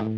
Yo,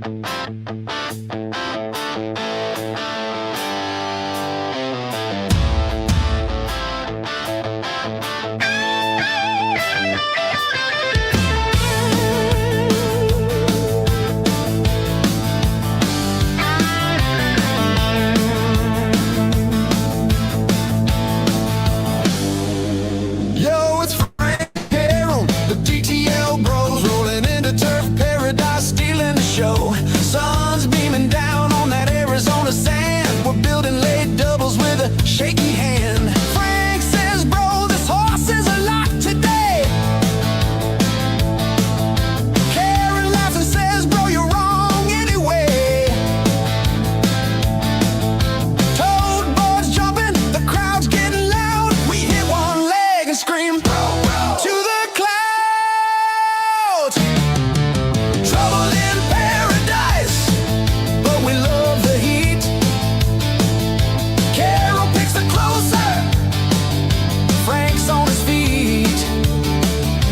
it's Frank Carroll, the DTL bros, rolling into turf paradise, stealing the show. Sun's beaming down on that Arizona sand. We're building late doubles with a shaky hand. Frank says, bro, this horse is a lock today. Karen laughs and says, bro, you're wrong anyway. Toad boys jumping, the crowd's getting loud. We hit one leg and scream to the clouds. Trouble in paradise, but we love the heat. Carol picks the closer, Frank's on his feet.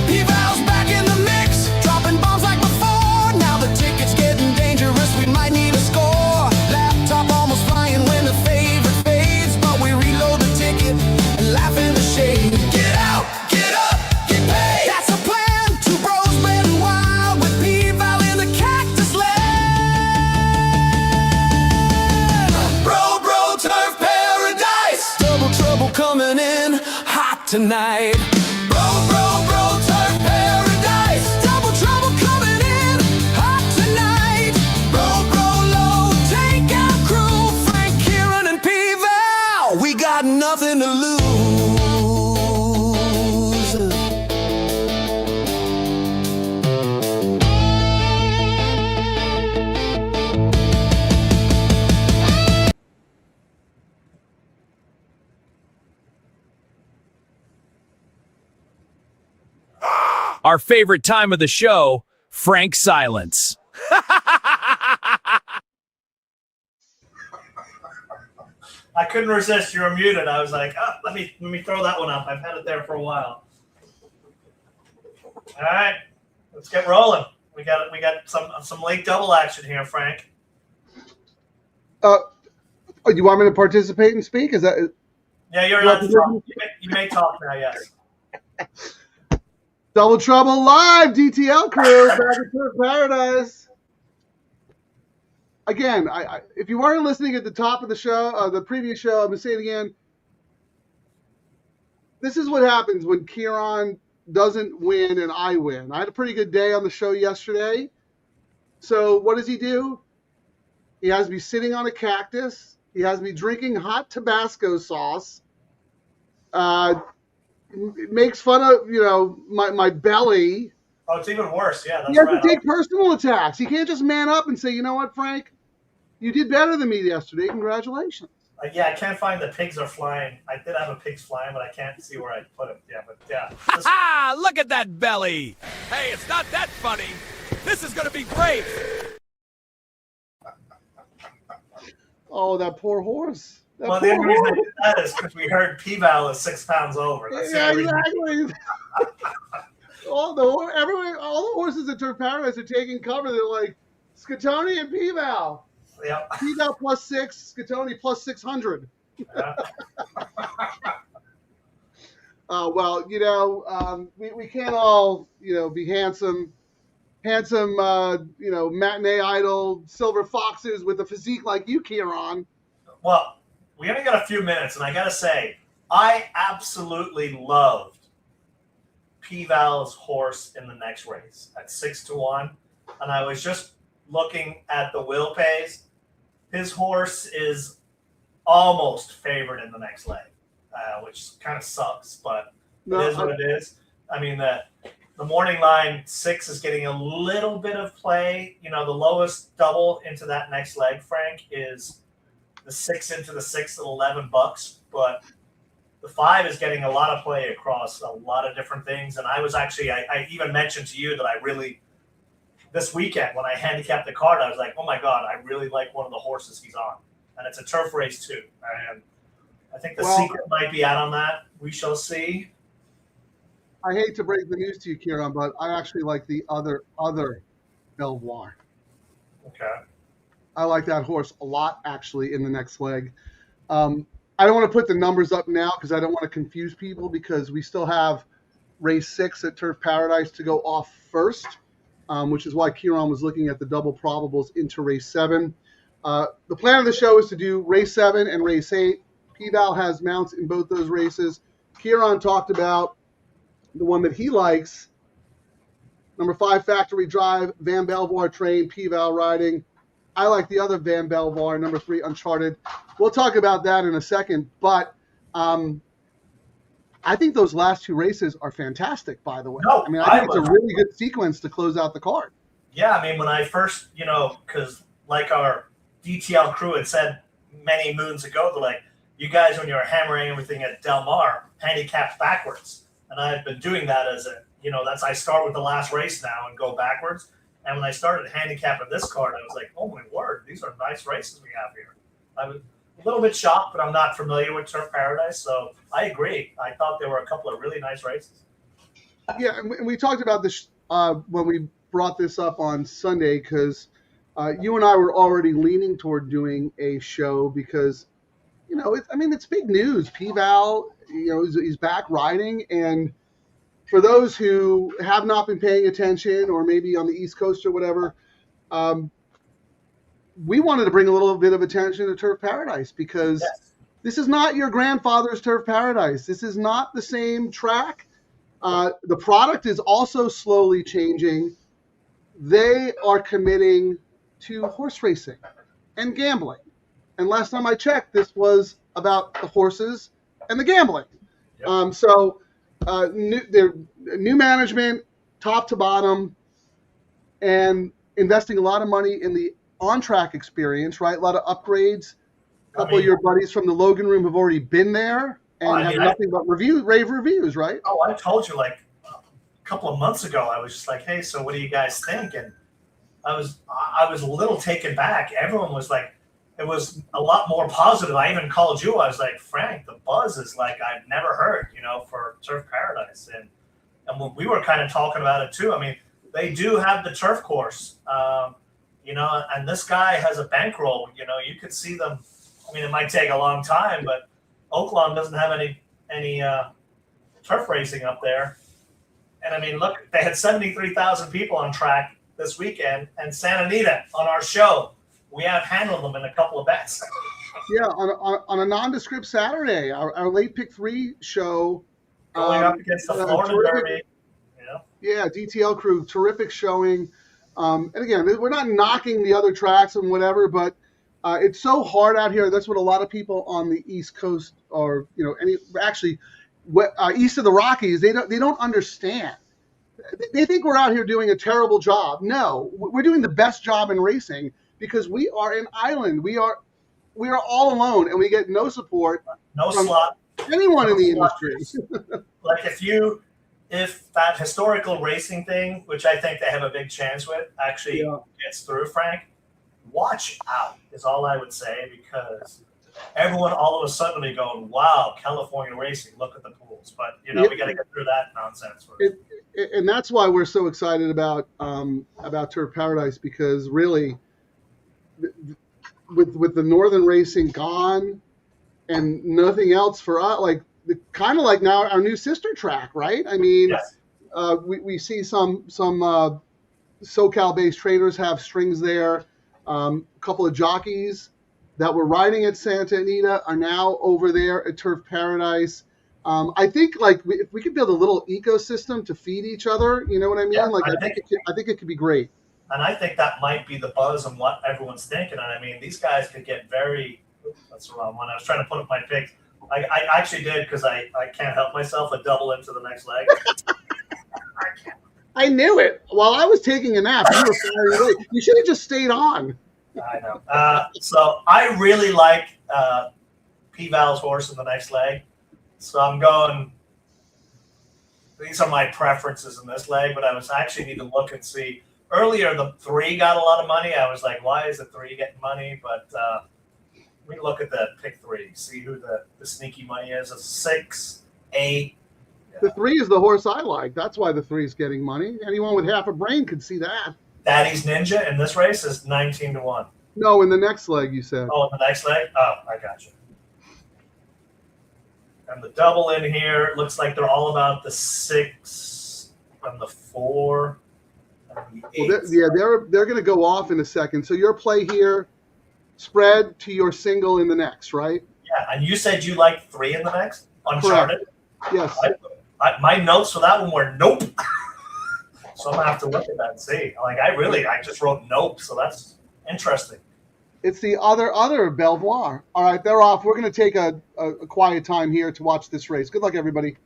P-Val's back in the mix, dropping bombs like before. Now the ticket's getting dangerous, we might need a score. Laptop almost flying when the favorite fades, but we reload the ticket and laugh in the shade. Get out, get up, get paid. That's a plan. Two bros betting wild with P-Val in the cactus land. Bro, turf paradise. Double trouble coming in hot tonight. Bro, turf paradise. Double trouble coming in hot tonight. Bro, low, takeout crew. Frank, Kieran, and P-Val. We got nothing to lose. Our favorite time of the show, Frank Silence. I couldn't resist. You were muted. I was like, oh, let me throw that one up. I've had it there for a while. All right, let's get rolling. We got some late double action here, Frank. You want me to participate and speak? Is that? Yeah, you're allowed to talk. You may talk now. Yes. Double Trouble Live, DTL Crew, back in Turf Paradise. Again, if you weren't listening at the top of the show, the previous show, I'm going to say it again. This is what happens when Kieran doesn't win and I win. I had a pretty good day on the show yesterday. So what does he do? He has me sitting on a cactus. He has me drinking hot Tabasco sauce. Makes fun of, my belly. Oh, it's even worse. Yeah, that's He has right. to take personal attacks. He can't just man up and say, you know what, Frank? You did better than me yesterday. Congratulations. Yeah, I can't find the pigs are flying. I did have a pigs flying, but I can't see where I put it. Yeah, but yeah. Ha! Look at that belly. Hey, it's not that funny. This is going to be great. Oh, that poor horse. The only reason I did that is because we heard P-Val is 6 pounds over. That's Yeah, exactly. all the horses at Turf Paradise are taking cover. They're like, Scatoni and P-Val. Yep. P-Val +6, Scatoni +600. Yeah. Well, we can't all, be handsome, matinee idol, silver foxes with a physique like you, Kieran. Well, we only got a few minutes, and I got to say, I absolutely loved P-Val's horse in the next race at 6-1. And I was just looking at the will pays. His horse is almost favored in the next leg, which kind of sucks, but it is what it is. I mean, the morning line 6 is getting a little bit of play. The lowest double into that next leg, Frank, is the 6 into the 6 at $11, but the 5 is getting a lot of play across a lot of different things. And I was actually, I even mentioned to you that I really, this weekend when I handicapped the card, I was like, oh my God, I really like one of the horses he's on. And it's a turf race too. And I think the secret might be out on that. We shall see. I hate to break the news to you, Kieran, but I actually like the other Belvoir. Okay. I like that horse a lot, actually, in the next leg. I don't want to put the numbers up now because I don't want to confuse people, because we still have race 6 at Turf Paradise to go off first, which is why Kieran was looking at the double probables into race 7. The plan of the show is to do race 7 and race 8. P-Val has mounts in both those races. Kieran talked about the one that he likes, number 5 Factory Drive, Van Belvoir train, P-Val riding. I like the other Van Belvoir, number 3 Uncharted. We'll talk about that in a second, but I think those last 2 races are fantastic, by the way. No, I mean, I think it's a really good sequence to close out the card. Yeah, I mean, when I first, because like our DTL crew had said many moons ago, they're like, you guys, when you're hammering everything at Del Mar, handicap backwards. And I've been doing that as I start with the last race now and go backwards. And when I started handicapping this card, I was like, oh my word, these are nice races we have here. I was a little bit shocked, but I'm not familiar with Turf Paradise, so I agree. I thought there were a couple of really nice races. Yeah, and we talked about this when we brought this up on Sunday, because you and I were already leaning toward doing a show because, it's big news. P-Val, he's back riding, and for those who have not been paying attention, or maybe on the East Coast or whatever, we wanted to bring a little bit of attention to Turf Paradise, because this is not your grandfather's Turf Paradise. This is not the same track. The product is also slowly changing. They are committing to horse racing and gambling. And last time I checked, this was about the horses and the gambling. Yep. New management, top to bottom, and investing a lot of money in the on-track experience, right? A lot of upgrades. A couple of your buddies from the Logan Room have already been there and have nothing but rave reviews, right? Oh, I told you like a couple of months ago, I was just like, hey, so what do you guys think? And I was a little taken back. Everyone was like, it was a lot more positive. I even called you. I was like, Frank, the buzz is like I've never heard, for Turf Paradise. And we were kind of talking about it too. I mean, they do have the turf course, and this guy has a bankroll. You could see them. I mean, it might take a long time, but Oaklawn doesn't have any turf racing up there. And I mean, look, they had 73,000 people on track this weekend, and Santa Anita on our show. We have handled them in a couple of bets. Yeah, on a nondescript Saturday, our late pick 3 show. Going up against the Florida Derby. Yeah, DTL Crew, terrific showing. And again, we're not knocking the other tracks and whatever, but it's so hard out here. That's what a lot of people on the East Coast are, east of the Rockies, they don't understand. They think we're out here doing a terrible job. No, we're doing the best job in racing, because we are an island. We are all alone, and we get no support from anyone in the industry. Like if that historical racing thing, which I think they have a big chance with, actually gets through, Frank, watch out is all I would say, because everyone all of a sudden will be going, wow, California racing, look at the pools. But, we got to get through that nonsense first. And that's why we're so excited about Turf Paradise, because really, with the Northern racing gone and nothing else for us, kind of like now our new sister track, right? I mean, we see some SoCal-based trainers have strings there. A couple of jockeys that were riding at Santa Anita are now over there at Turf Paradise. I think if we could build a little ecosystem to feed each other, you know what I mean? Yeah, I think it could be great. And I think that might be the buzz and what everyone's thinking. And I mean, these guys could get that's the wrong one. I was trying to put up my picks. I actually did, because I can't help myself, a double into the next leg. I knew it. While I was taking a nap, you were firing away. You should have just stayed on. I know. So I really like P-Val's horse in the next leg. So I'm going, these are my preferences in this leg, but I was actually need to look and see. Earlier, the 3 got a lot of money. I was like, why is the 3 getting money? But we look at the pick 3, see who the sneaky money is. A 6, 8. Yeah. The 3 is the horse I like. That's why the 3 is getting money. Anyone with half a brain could see that. Daddy's Ninja in this race is 19-1. No, in the next leg, you said. Oh, the next leg? Oh, I got you. And the double in here looks like they're all about the 6 and the 4 and the 8. Well, they're going to go off in a second. So your play here, spread to your single in the next, right? Yeah, and you said you liked 3 in the next? Uncharted? Yes. My notes for that one were nope. So I'm going to have to look at that and see. Like, I just wrote nope, so that's interesting. It's the other Belvoir. All right, they're off. We're going to take a quiet time here to watch this race. Good luck, everybody.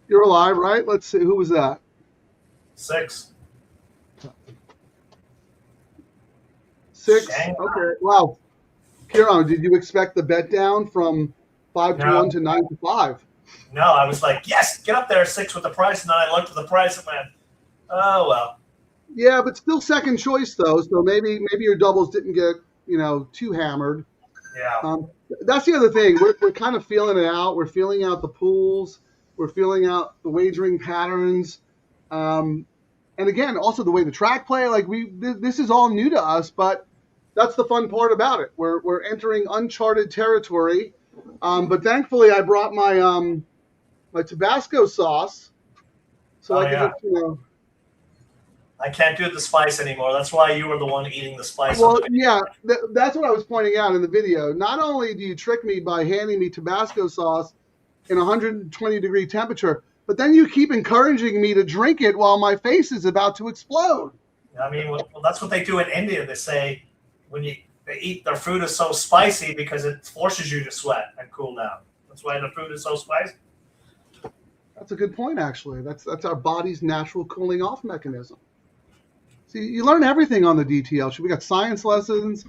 You're alive, right? Let's see. Who was that? 6. 6. Shanghai. Okay. Wow. Kieran, did you expect the bet down from 5-1 to 9-5? No, I was like, yes, get up there 6 with the price. And then I looked at the price and went, oh, well. Yeah, but still second choice though. So maybe your doubles didn't get too hammered. Yeah. That's the other thing. We're kind of feeling it out. We're feeling out the pools. We're feeling out the wagering patterns. And again, also the way the track play. Like this is all new to us, but that's the fun part about it. We're entering uncharted territory. But thankfully, I brought my my Tabasco sauce, so I can just, I can't do the spice anymore. That's why you were the one eating the spice. Well, yeah, that's what I was pointing out in the video. Not only do you trick me by handing me Tabasco sauce in 120-degree temperature, but then you keep encouraging me to drink it while my face is about to explode. I mean, well, that's what they do in India. They say they eat their food is so spicy because it forces you to sweat and cool down. That's why the food is so spicy. That's a good point, actually. That's our body's natural cooling off mechanism. See, you learn everything on the DTL show. We got science lessons.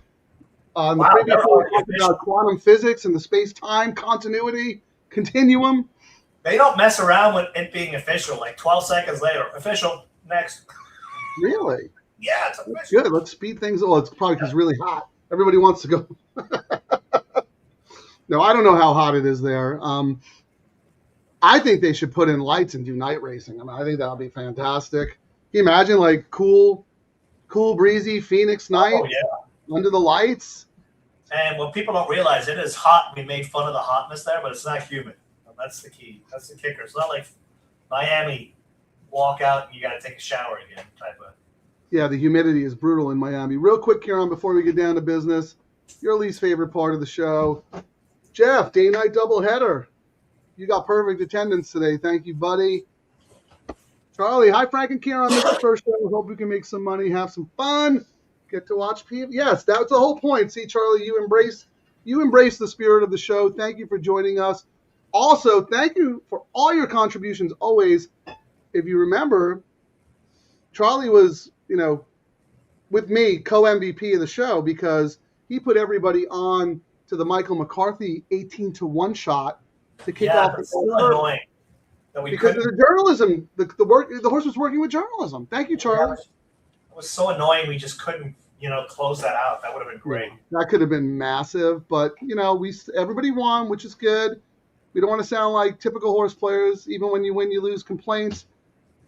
The previous one we talked about quantum physics and the space-time continuity continuum. They don't mess around with it being official. Like 12 seconds later, official, next. Really? Yeah, it's official. Good. Let's speed things. Oh, it's probably because it's really hot. Everybody wants to go. No, I don't know how hot it is there. I think they should put in lights and do night racing. I mean, I think that would be fantastic. Can you imagine like cool, breezy Phoenix night under the lights? And what people don't realize, it is hot. We made fun of the hotness there, but it's not humid. And that's the key. That's the kicker. It's not like Miami, walk out and you got to take a shower again type of. Yeah, the humidity is brutal in Miami. Real quick, Kieran, before we get down to business, your least favorite part of the show. Jeff, day-night doubleheader. You got perfect attendance today. Thank you, buddy. Charlie, hi, Frank and Kieran. This is the first show. Hope we can make some money, have some fun, get to watch people. Yes, that's the whole point. See, Charlie, you embrace the spirit of the show. Thank you for joining us. Also, thank you for all your contributions always. If you remember, Charlie was, with me, co-MVP of the show because he put everybody on to the Michael McCarthy 18-1 shot to kick off the so annoying. Because of the journalism, the horse was working with journalism. Thank you, Charlie. It was so annoying. We just couldn't, close that out. That would have been great. That could have been massive, but everybody won, which is good. We don't want to sound like typical horse players. Even when you win, you lose complaints.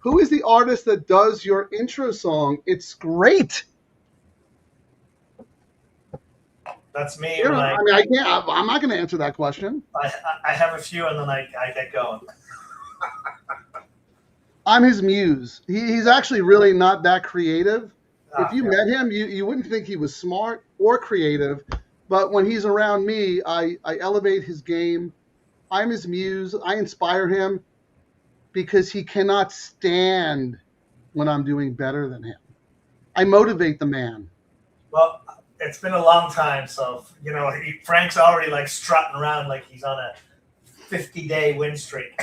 Who is the artist that does your intro song? It's great. That's me. You know, When I mean, I can't. I'm not going to answer that question. I have a few, and then I get going. I'm his muse. He's actually really not that creative. If you Yeah. met him, you wouldn't think he was smart or creative. But when he's around me, I elevate his game. I'm his muse. I inspire him because he cannot stand when I'm doing better than him. I motivate the man. Well, it's been a long time, so Frank's already like strutting around like he's on a 50-day win streak.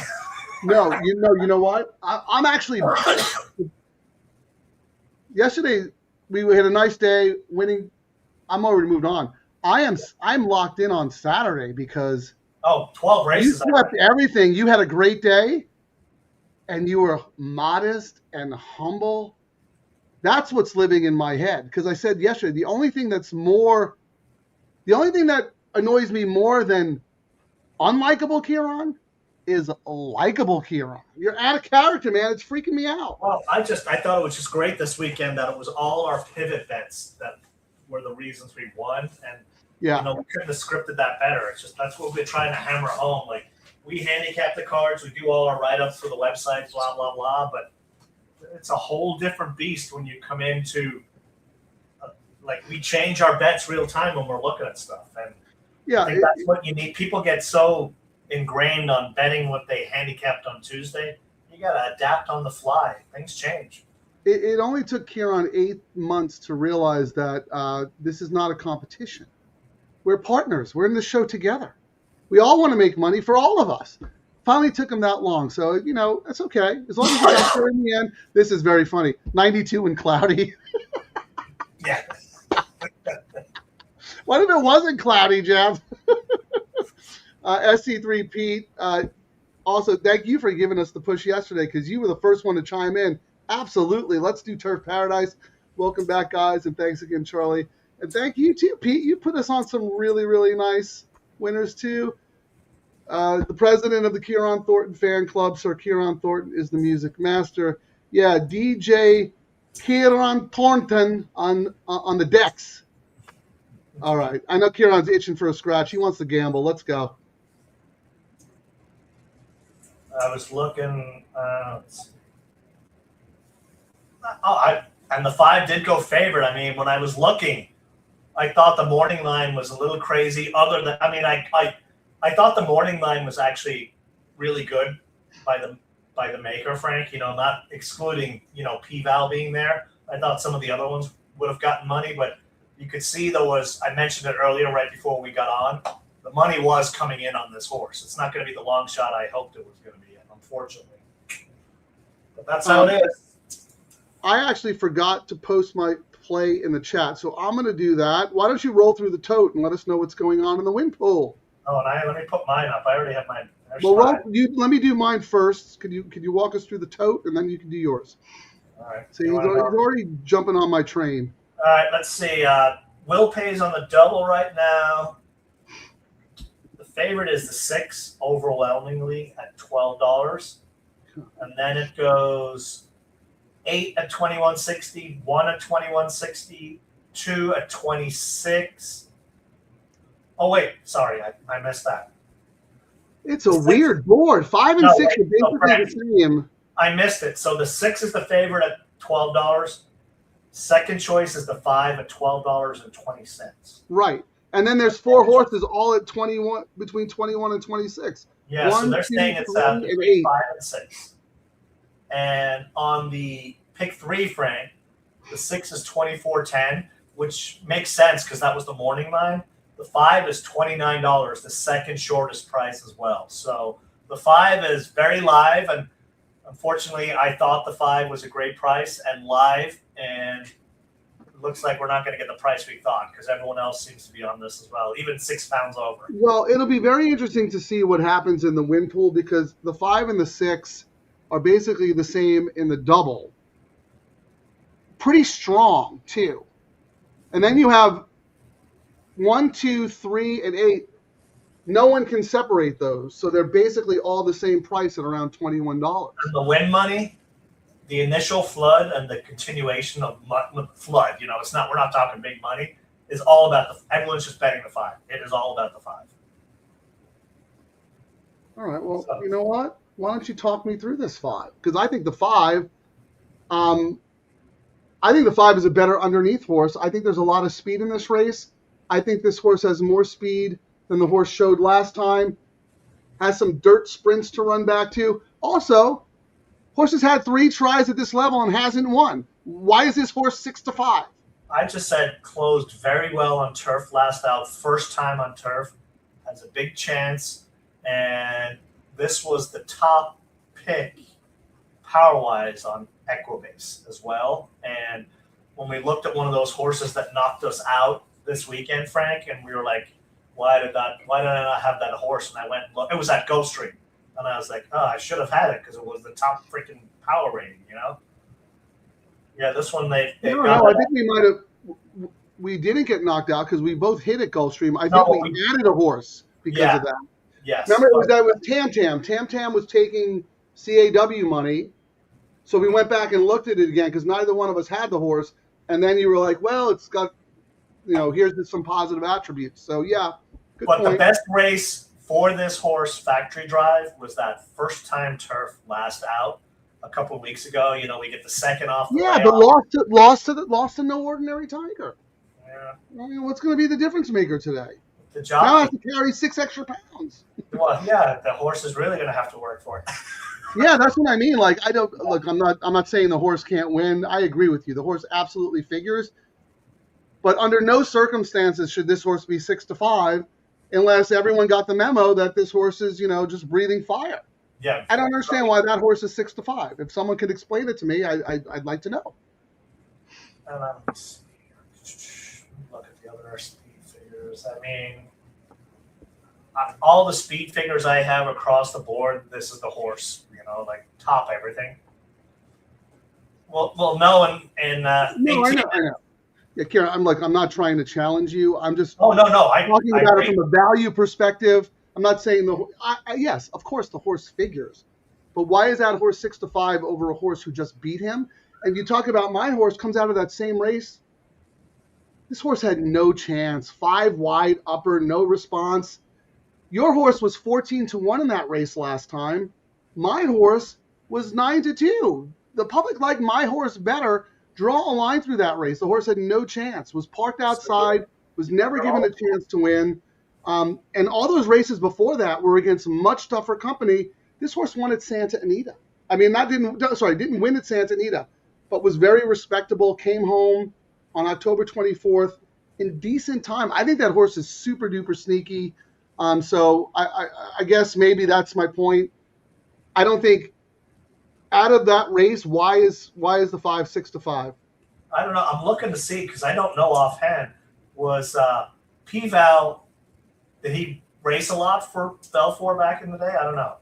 No, you know what? I'm actually. Yesterday we had a nice day winning. I'm already moved on. I'm locked in on Saturday because 12 you races. swept everything. You had a great day, and you were modest and humble. That's what's living in my head. Because I said yesterday, the only thing that annoys me more than unlikable Kieran is likable Kieran. You're out of character, man. It's freaking me out. Well, I thought it was just great this weekend that it was all our pivot bets that were the reasons we won, and Yeah. we couldn't have scripted that better. It's just that's what we're trying to hammer home. Like we handicap the cards, we do all our write-ups for the website, blah blah blah, but it's a whole different beast when you come into like we change our bets real time when we're looking at stuff, and Yeah. I think that's what you need. People get so ingrained on betting what they handicapped on Tuesday. You got to adapt on the fly. Things change. It only took Kieran 8 months to realize that this is not a competition. We're partners. We're in the show together. We all want to make money for all of us. Finally took him that long. So, that's okay. As long as we got there in the end. This is very funny. 92 and cloudy. Yeah. What if it wasn't cloudy, Jeff? SC3 Pete, also, thank you for giving us the push yesterday because you were the first one to chime in. Absolutely. Let's do Turf Paradise. Welcome back, guys, and thanks again, Charlie. And thank you, too, Pete. You put us on some really, really nice winners, too. The president of the Kieran Thornton fan club, Sir Kieran Thornton, is the music master. Yeah, DJ Kieran Thornton on the decks. All right. I know Kieran's itching for a scratch. He wants to gamble. Let's go. I was looking. And the 5 did go favorite. I mean, when I was looking, I thought the morning line was a little crazy. I thought the morning line was actually really good by the maker, Frank. Not excluding P-Val being there. I thought some of the other ones would have gotten money, but you could see I mentioned it earlier right before we got on. The money was coming in on this horse. It's not going to be the long shot I hoped it was going to be in, unfortunately. But that's how it is. I actually forgot to post my play in the chat, so I'm going to do that. Why don't you roll through the tote and let us know what's going on in the win pool? Oh, and let me put mine up. I already have mine. Well, let me do mine first. Could you walk us through the tote, and then you can do yours? All right. So he's already jumping on my train. All right, let's see. Will pays on the double right now. The favorite is the 6, overwhelmingly at $12. And then it goes 8 at $21.60, 1 at $21.60, 2 at $26. Oh, wait. Sorry, I missed that. It's a weird board. 5 and 6 are basically the same. I missed it. So the 6 is the favorite at $12. Second choice is the 5 at $12.20. Right. And then there's 4 horses all at 21, between 21 and 26. Yeah, 1, so they're 2, saying it's 3, and 3, 8. 5, and 6. And on the pick 3, Frank, the 6 is $24.10, which makes sense because that was the morning line. The 5 is $29, the second shortest price as well. So the 5 is very live, and unfortunately, I thought the 5 was a great price and live, and it looks like we're not going to get the price we thought because everyone else seems to be on this as well, even 6 pounds over. Well, it'll be very interesting to see what happens in the win pool because the 5 and the 6 are basically the same in the double. Pretty strong, too. And then you have 1, 2, 3, and 8. No one can separate those. So they're basically all the same price at around $21. And the win money the initial flood and the continuation of flood, it's not, we're not talking big money, is all about everyone's just betting the 5. It is all about the 5. All right. Well, So- you know what? Why don't you talk me through this 5? Because I think the 5, is a better underneath horse. I think there's a lot of speed in this race. I think this horse has more speed than the horse showed last time. Has some dirt sprints to run back to. Also, horse has had 3 tries at this level and hasn't won. Why is this horse 6-5? I just said closed very well on turf last out. First time on turf. Has a big chance. And this was the top pick power-wise on Equibase as well. And when we looked at one of those horses that knocked us out this weekend, Frank, and we were like, why did I not have that horse? And I went, look, it was at Gulfstream. And I was like, oh, I should have had it because it was the top freaking power rating, Yeah, this one they No, got I think we didn't get knocked out because we both hit at Gulfstream. I think we added a horse because of that. Yes. Remember, it was that with Tam Tam. Tam Tam was taking CAW money. So we went back and looked at it again because neither one of us had the horse. And then you were like, well, it's got, here's some positive attributes. So, yeah, good But point. the best race for this horse, Factory Drive, was that first time turf last out a couple of weeks ago. We get the second off. Yeah, but lost to No Ordinary Tiger. Yeah. I mean, what's going to be the difference maker today? The Now I have jockey. to carry 6 extra pounds. Well, yeah, the horse is really going to have to work for it. Yeah, that's what I mean. Like, I don't look. I'm not saying the horse can't win. I agree with you. The horse absolutely figures. But under no circumstances should this horse be 6-5, unless everyone got the memo that this horse is, just breathing fire. Yeah. I don't understand why that horse is 6-5. If someone could explain it to me, I'd like to know. And look at the other speed figures. I mean, all the speed figures I have across the board, this is the horse. Like top everything. Well, no, and No, I know. Yeah, Karen, I'm not trying to challenge you. I'm just no. talking I about agree. it from a value perspective. I'm not saying yes, of course the horse figures, but why is that horse 6-5 over a horse who just beat him? And you talk about my horse comes out of that same race. This horse had no chance. 5 wide upper, no response. Your horse was 14-1 in that race last time. My horse was 9-2. The public liked my horse better. Draw a line through that race. The horse had no chance. Was parked outside. Was never given a chance to win. And all those races before that were against much tougher company. This horse won at Santa Anita. I mean, didn't win at Santa Anita, but was very respectable. Came home on October 24th in decent time. I think that horse is super duper sneaky. So I guess maybe that's my point. I don't think out of that race, why is the 5 6-5? I don't know. I'm looking to see because I don't know offhand. Was P-Val, did he race a lot for Belfour back in the day? I don't know.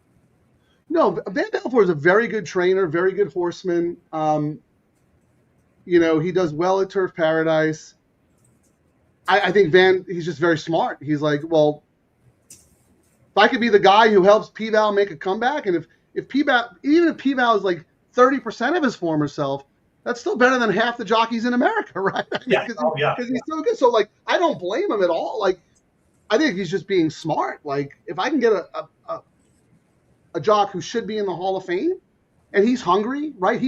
No, Van Belfour is a very good trainer, very good horseman. He does well at Turf Paradise. I think he's just very smart. He's like, well, if I could be the guy who helps P-Val make a comeback, and if P-Val, even if P-Val is like 30% of his former self, that's still better than half the jockeys in America, right? Yeah. Because he's so good. So, like, I don't blame him at all. Like, I think he's just being smart. Like, if I can get a jock who should be in the Hall of Fame, and he's hungry, right?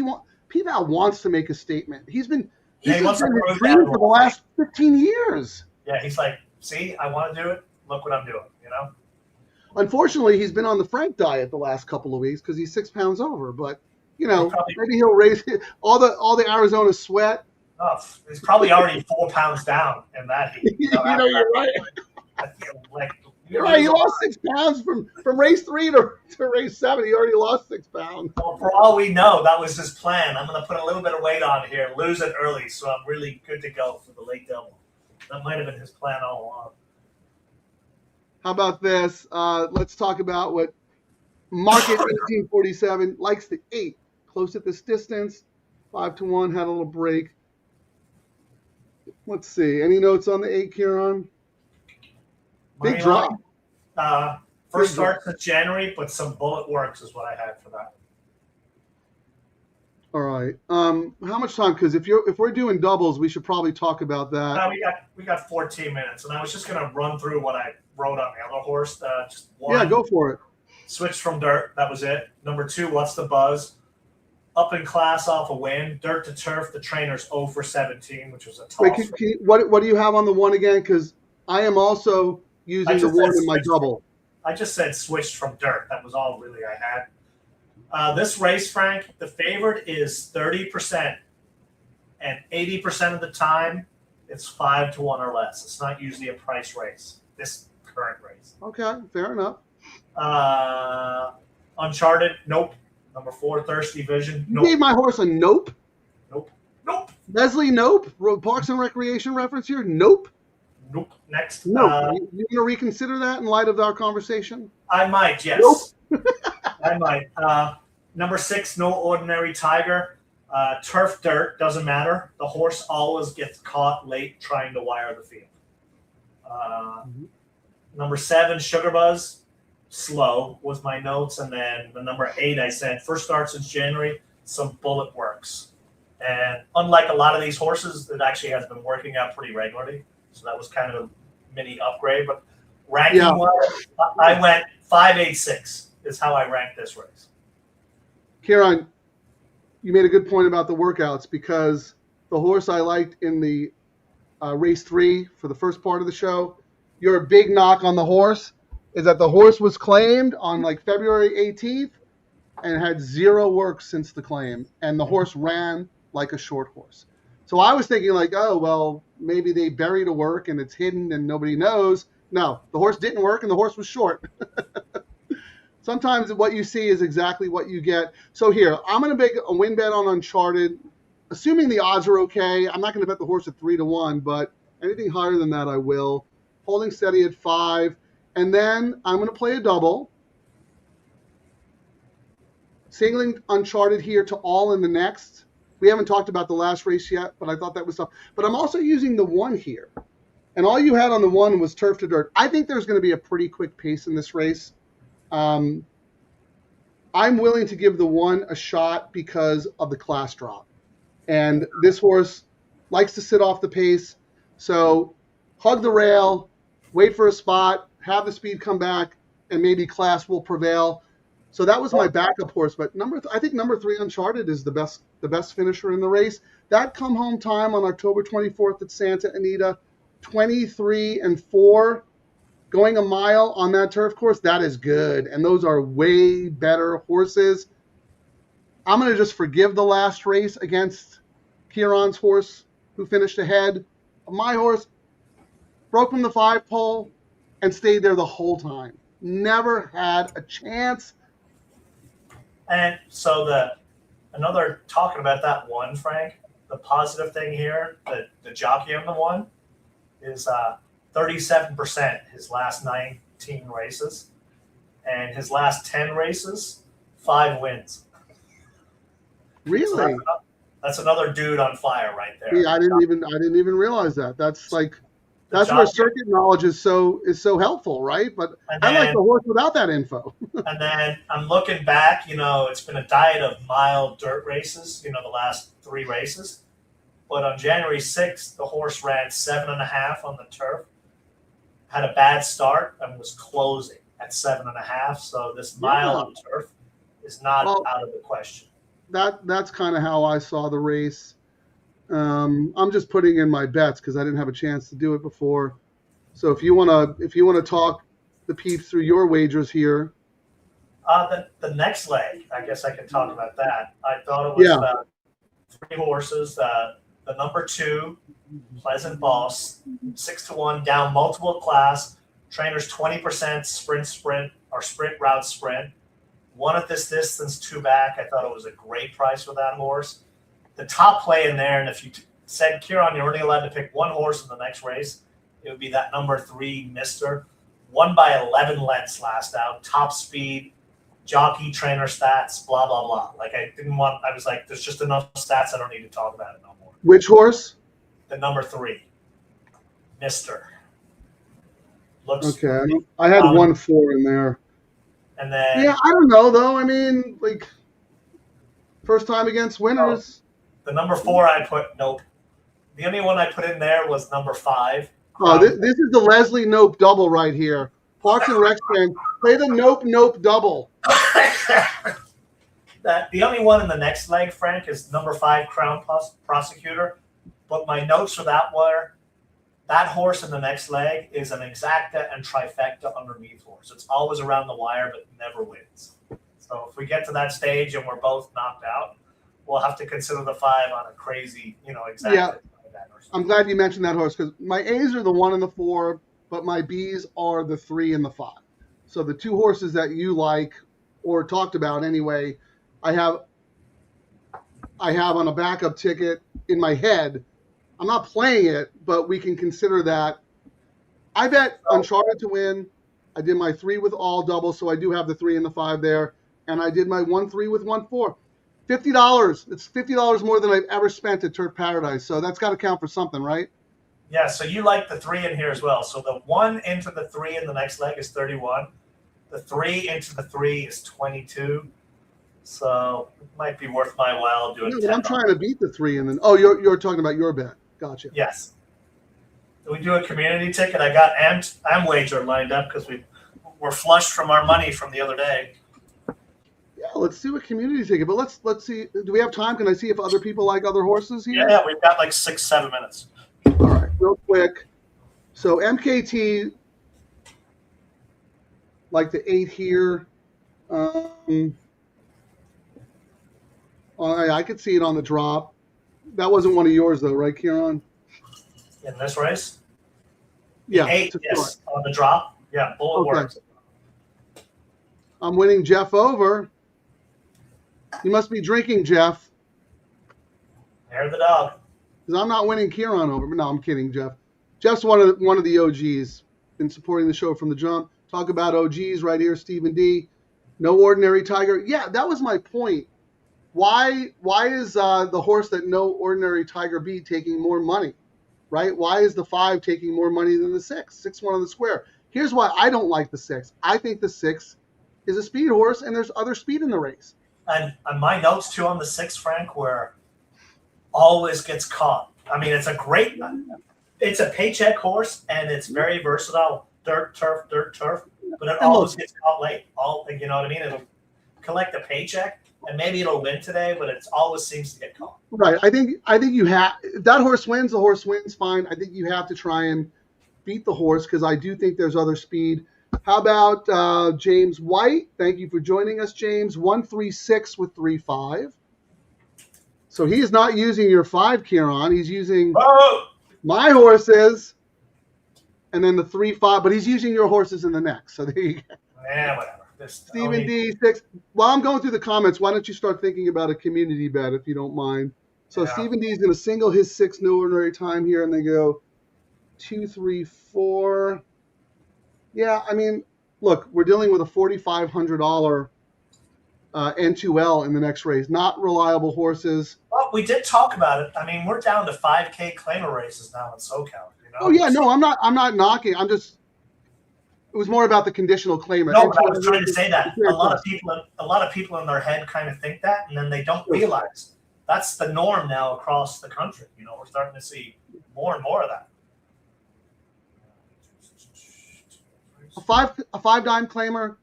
P-Val wants to make a statement. He's been He wants to been prove his dream that for the last 15 years. Yeah, he's like, see, I want to do it. Look what I'm doing, Unfortunately, he's been on the Frank diet the last couple of weeks because he's 6 pounds over. But Probably- maybe he'll raise all the Arizona sweat. Oh, he's probably already 4 pounds down in that heat. You're right. I feel like You're right. He lost 6 pounds from race 3 to race 7. He already lost 6 pounds. Well, for all we know, that was his plan. I'm going to put a little bit of weight on here, lose it early, so I'm really good to go for the late double. That might have been his plan all along. How about this? Let's talk about what Market 1847 likes the 8. Close at this distance. 5-1, had a little break. Let's see. Any notes on the 8, Kieran? Big drop. First start to January, but some bullet works is what I had for that. All right. How much time? Because if we're doing doubles, we should probably talk about that. Now we got 14 minutes, and I was just gonna run through what I wrote on the other horse. Just one. Yeah, go for it. Switched from dirt. That was it. Number 2, what's the buzz? Up in class off a win. Dirt to turf. The trainer's 0 for 17, which was a toss. Wait, what do you have on the one again? Because I am also using the one in my double. I just said switched from dirt. That was all really I had. This race, Frank, the favorite is 30%, and 80% of the time, it's 5 to 1 or less. It's not usually a price race. This current race. Okay, fair enough. Uncharted, nope. Number 4, Thirsty Vision, You nope. gave my horse a nope. Nope. Nope. Leslie, nope. Parks and Recreation reference here, nope. Nope. Next. No. You going to reconsider that in light of our conversation? I might, yes. Nope. I might. Number 6, No Ordinary Tiger. Turf dirt, doesn't matter. The horse always gets caught late trying to wire the field. Number 7, Sugar Buzz. Slow was my notes. And then the number 8, I said, first start since January, some bullet works. And unlike a lot of these horses, it actually has been working out pretty regularly. So that was kind of a mini upgrade. But ranking wise, I went 5-8-6 is how I ranked this race. Kieran, you made a good point about the workouts because the horse I liked in the race 3 for the first part of the show, your big knock on the horse is that the horse was claimed on like February 18th and had 0 work since the claim. And the horse ran like a short horse. So I was thinking like, oh, well, maybe they buried a work and it's hidden and nobody knows. No, the horse didn't work and the horse was short. Sometimes what you see is exactly what you get. So here, I'm going to make a win bet on Uncharted. Assuming the odds are okay, I'm not going to bet the horse at 3 to 1, but anything higher than that I will. Holding steady at 5. And then I'm going to play a double. Singling Uncharted here to all in the next. We haven't talked about the last race yet, but I thought that was tough. But I'm also using the 1 here. And all you had on the 1 was turf to dirt. I think there's going to be a pretty quick pace in this race. I'm willing to give the 1 a shot because of the class drop. And this horse likes to sit off the pace. So hug the rail, wait for a spot, have the speed come back, and maybe class will prevail. So that was my backup horse. But I think number 3 Uncharted is the best finisher in the race. That come home time on October 24th at Santa Anita, 23-4. Going a mile on that turf course, that is good. And those are way better horses. I'm going to just forgive the last race against Kieran's horse, who finished ahead. My horse broke from the 5 pole and stayed there the whole time. Never had a chance. And so another talking about that 1, Frank, the positive thing here, the jockey on the 1 is 37% his last 19 races, and his last 10 races, 5 wins. Really? So that's another dude on fire right there. Yeah, I didn't even realize that. That's where circuit knowledge is so helpful, right? But I like the horse without that info. And then I'm looking back, it's been a diet of mild dirt races, the last 3 races. But on January 6th, the horse ran 7.5 on the turf, had a bad start, and was closing at 7.5. So this mile on turf is not out of the question. That's kind of how I saw the race. I'm just putting in my bets because I didn't have a chance to do it before. So if you wanna talk the peeps through your wagers here. The next leg, I guess I can talk about that. I thought it was 3 horses. The number 2, Pleasant Boss, 6 to 1, down multiple class. Trainers 20% sprint or sprint route sprint. 1 at this distance, 2 back. I thought it was a great price for that horse. The top play in there, and if you said, Kieran, you're only allowed to pick 1 horse in the next race, it would be that number 3, Mister. 1 by 11 lengths last out, top speed, jockey, trainer stats, blah, blah, blah. I was like, there's just enough stats, I don't need to talk about it no more. Which horse? The number 3, Mister. Looks okay. I had 1-4 in there. And then I don't know though. I mean, First time against winners. The number 4 I put nope. The only one I put in there was number 5. Oh, this is the Leslie Nope double right here. Parks and Rec fans, play the Nope double. The only one in the next leg, Frank, is number 5 Crown Prosecutor. But my notes for that were that horse in the next leg is an exacta and trifecta underneath horse. It's always around the wire, but never wins. So if we get to that stage and we're both knocked out, we'll have to consider the 5 on a crazy, exacta. Yeah. I'm glad you mentioned that horse because my A's are the 1 and the 4, but my B's are the 3 and the 5. So the 2 horses that you like or talked about anyway, I have on a backup ticket in my head. I'm not playing it, but we can consider that. I bet Uncharted to win. I did my 3 with all double, so I do have the 3 and the 5 there. And I did my 1-3 with 1-4. $50. It's $50 more than I've ever spent at Turf Paradise. So that's got to count for something, right? Yeah, so you like the 3 in here as well. So the 1 into the 3 in the next leg is 31. The 3 into the 3 is 22. So it might be worth my while doing but I'm trying to beat the 3 and then you're talking about your bet. Gotcha. Yes. We do a community ticket. I got Amwager lined up because we're flushed from our money from the other day. Yeah, let's do a community ticket. But let's see. Do we have time? Can I see if other people like other horses here? Yeah, we've got like 6-7 minutes. All right, real quick. So MKT, like the 8 here. I could see it on the drop. That wasn't one of yours, though, right, Kieran? In this race? Yeah. 8, yes, on the drop. Yeah, bullet works. I'm winning Jeff over. You must be drinking, Jeff. Hair the dog. Because I'm not winning Kieran over. No, I'm kidding, Jeff. Jeff's one of the OGs. Been supporting the show from the jump. Talk about OGs right here, Stephen D. No Ordinary Tiger. Yeah, that was my point. Why is the horse that No Ordinary Tiger beat taking more money, right? Why is the 5 taking more money than the 6? 6-1 on the square. Here's why I don't like the 6. I think the 6 is a speed horse, and there's other speed in the race. And my notes, too, on the 6, Frank, where always gets caught. I mean, it's a paycheck horse, and it's very versatile. Dirt, turf, but it always gets caught late. You know what I mean? It'll collect a paycheck, and maybe it'll win today, but it always seems to get caught. Right. I think you have – that horse wins, the horse wins, fine. I think you have to try and beat the horse because I do think there's other speed. How about James White? Thank you for joining us, James. 136 with 3-5. So he's not using your 5, Kieran. He's using my horses and then the 3-5, but he's using your horses in the next. So there you go. Yeah, whatever. Stephen D. 6. While I'm going through the comments, why don't you start thinking about a community bet if you don't mind? So yeah. Stephen D. is going to single his 6 No Ordinary Time here, and they go 2, 3, 4. Yeah, I mean, look, we're dealing with a $4,500 N2L in the next race. Not reliable horses. Well, we did talk about it. I mean, we're down to 5K claimer races now in SoCal. Oh yeah, no, I'm not knocking. It was more about the conditional claimer. No, but I was trying to say that a lot of people in their head kind of think that, and then they don't realize that's the norm now across the country. We're starting to see more and more of that. A five-dime claimer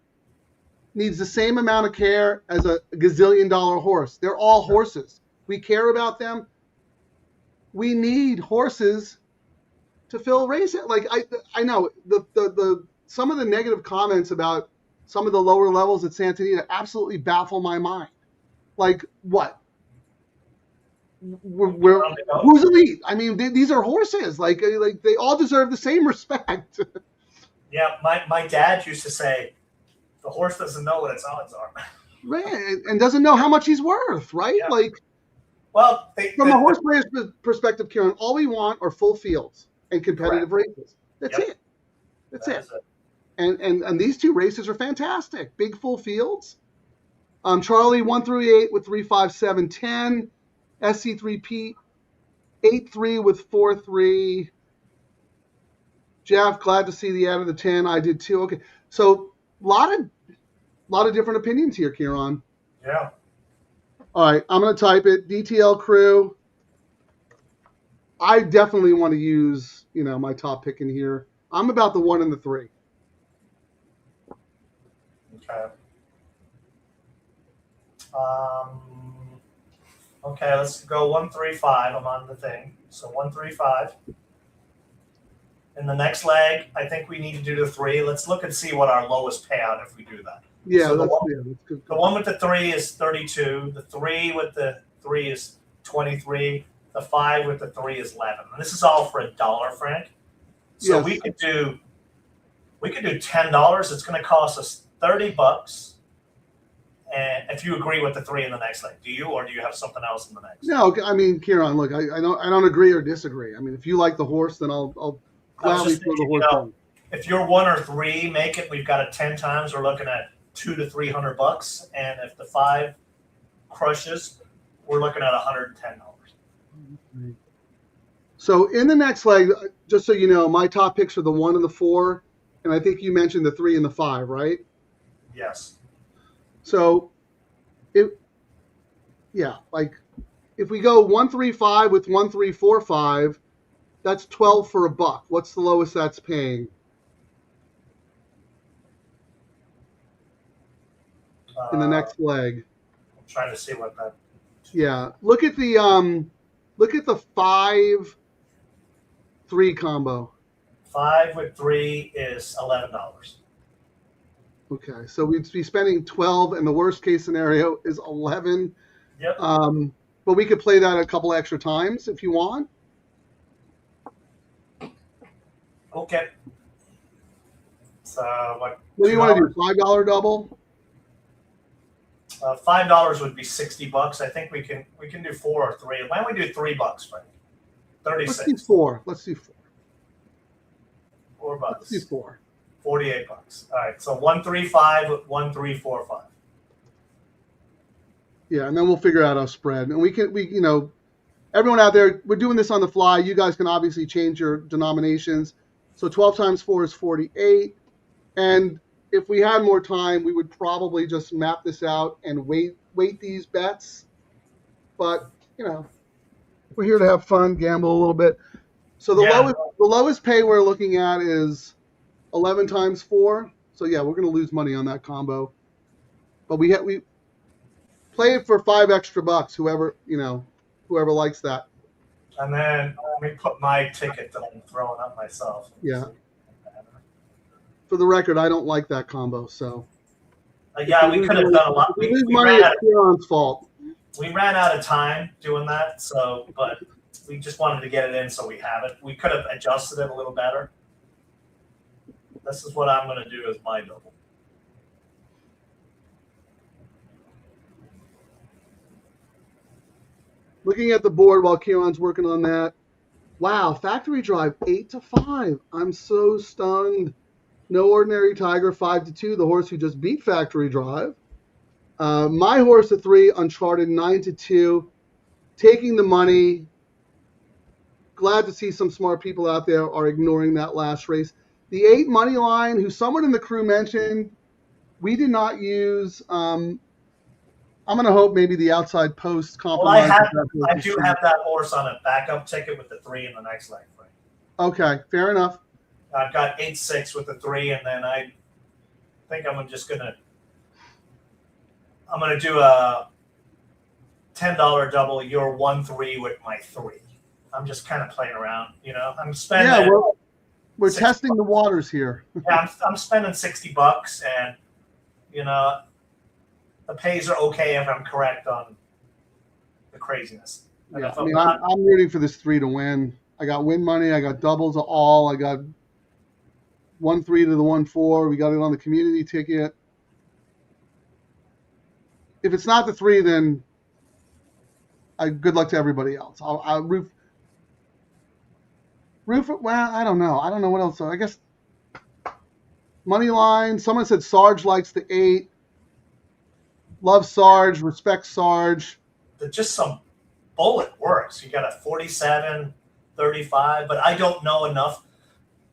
needs the same amount of care as a gazillion-dollar horse. They're all horses. We care about them. We need horses to fill races. Like I know the some of the negative comments about some of the lower levels at Santa Anita absolutely baffle my mind. Like what? Who's elite? I mean, these are horses. Like they all deserve the same respect. Yeah, my dad used to say, the horse doesn't know what its odds are. Right, and doesn't know how much he's worth, right? Yeah. Like, well, from a horse player's perspective, Kieran, all we want are full fields and competitive races. That's it. That's it. And these 2 races are fantastic. Big full fields. Charlie 1 through 8 with 3, 5, 7, 10. SC3 Pete 8-3 with 4-3. Jeff, glad to see the ad of the 10. I did too. Okay, so a lot of different opinions here, Kieran. Yeah. All right, I'm going to type it. DTL Crew. I definitely want to use, my top pick in here. I'm about the 1 and the 3. Okay. Okay, let's go 135. I'm on the thing. So 135. In the next leg, I think we need to do the 3. Let's look and see what our lowest payout if we do that. Yeah, So that's good. The 1 with the 3 is 32. The 3 with the 3 is 23. The 5 with the 3 is 11. And this is all for $1, Frank. So Yes. we could do $10. It's going to cost us $30. And if you agree with the 3 in the next leg, do you, or do you have something else in the next? No, I mean, Kieran, look, I don't agree or disagree. I mean, if you like the horse, then I'll gladly throw the horse down. If you're 1 or 3, make it. We've got it 10 times. We're looking at $200 to $300, and if the 5 crushes, we're looking at $110. So in the next leg, just so you know, my top picks are the 1 and the 4, and I think you mentioned the 3 and the 5, right? Yes. So, if we go 135 with 1345, that's 12 for $1. What's the lowest that's paying? In the next leg. I'm trying to see what that. Yeah, look at the 5-3 combo. 5 with 3 is $11. Okay, so we'd be spending 12, and the worst case scenario is 11. Yep. But we could play that a couple extra times if you want. Okay. So what? What do you want to do? $5 double? $5 would be $60. I think we can do 4 or 3. Why don't we do $3, Frank? 36. Let's do 4. Let's do 4. $4. Let's do 4. $48. All right. So 135 with 1345. Yeah, and then we'll figure out our spread. And everyone out there, we're doing this on the fly. You guys can obviously change your denominations. So 12 times 4 is 48. And if we had more time, we would probably just map this out and weight these bets. But, we're here to have fun, gamble a little bit. So the lowest pay we're looking at is 11 times 4. So yeah, we're going to lose money on that combo. But we play it for $5 extra. Whoever likes that. And then let me put my ticket that I'm throwing up myself. Yeah. For the record, I don't like that combo. So. Yeah, we could have done a lot. We lose money. It's Kieran's fault. We ran out of time doing that, but we just wanted to get it in so we have it. We could have adjusted it a little better. This is what I'm going to do as my double. Looking at the board while Kieran's working on that. Wow, factory drive 8-5. I'm so stunned. No Ordinary Tiger 5-2, the horse who just beat factory drive. My horse at 3, Uncharted 9-2. Taking the money. Glad to see some smart people out there are ignoring that last race. The 8 money line, who someone in the crew mentioned, we did not use. I'm going to hope maybe the outside post compromise. Well, I do have that horse on a backup ticket with the 3 in the next leg. Right? Okay, fair enough. I've got 8-6 with the 3, and then I think I'm just going to do a $10 double. You're 1-3 with my 3. I'm just kind of playing around, I'm spending. Yeah, we're testing the waters here. Yeah, I'm spending $60, and the pays are okay if I'm correct on the craziness. Yeah, I'm rooting for this 3 to win. I got win money. I got doubles all. I got 1-3 to the 1-4. We got it on the community ticket. If it's not the 3, then good luck to everybody else. I'll root. Well, I don't know. I don't know what else. I guess money line. Someone said Sarge likes the 8. Love Sarge. Respect Sarge. Just some bullet works. You got a 47, 35, but I don't know enough.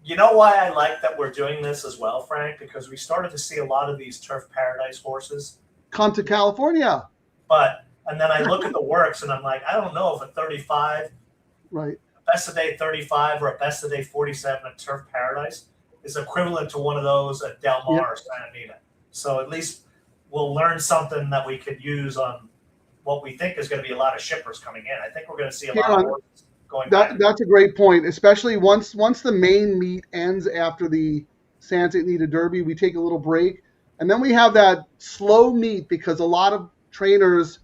You know why I like that we're doing this as well, Frank? Because we started to see a lot of these Turf Paradise horses come to California. But And then I look at the works and I'm like, I don't know if a 35, Right. a best of day 35 or a best of day 47 at Turf Paradise is equivalent to one of those at Del Mar or Santa Anita. So at least we'll learn something that we could use on what we think is going to be a lot of shippers coming in. I think we're going to see a lot of horses going back. That's a great point, especially once the main meet ends after the Santa Anita Derby. We take a little break, and then we have that slow meet because a lot of trainers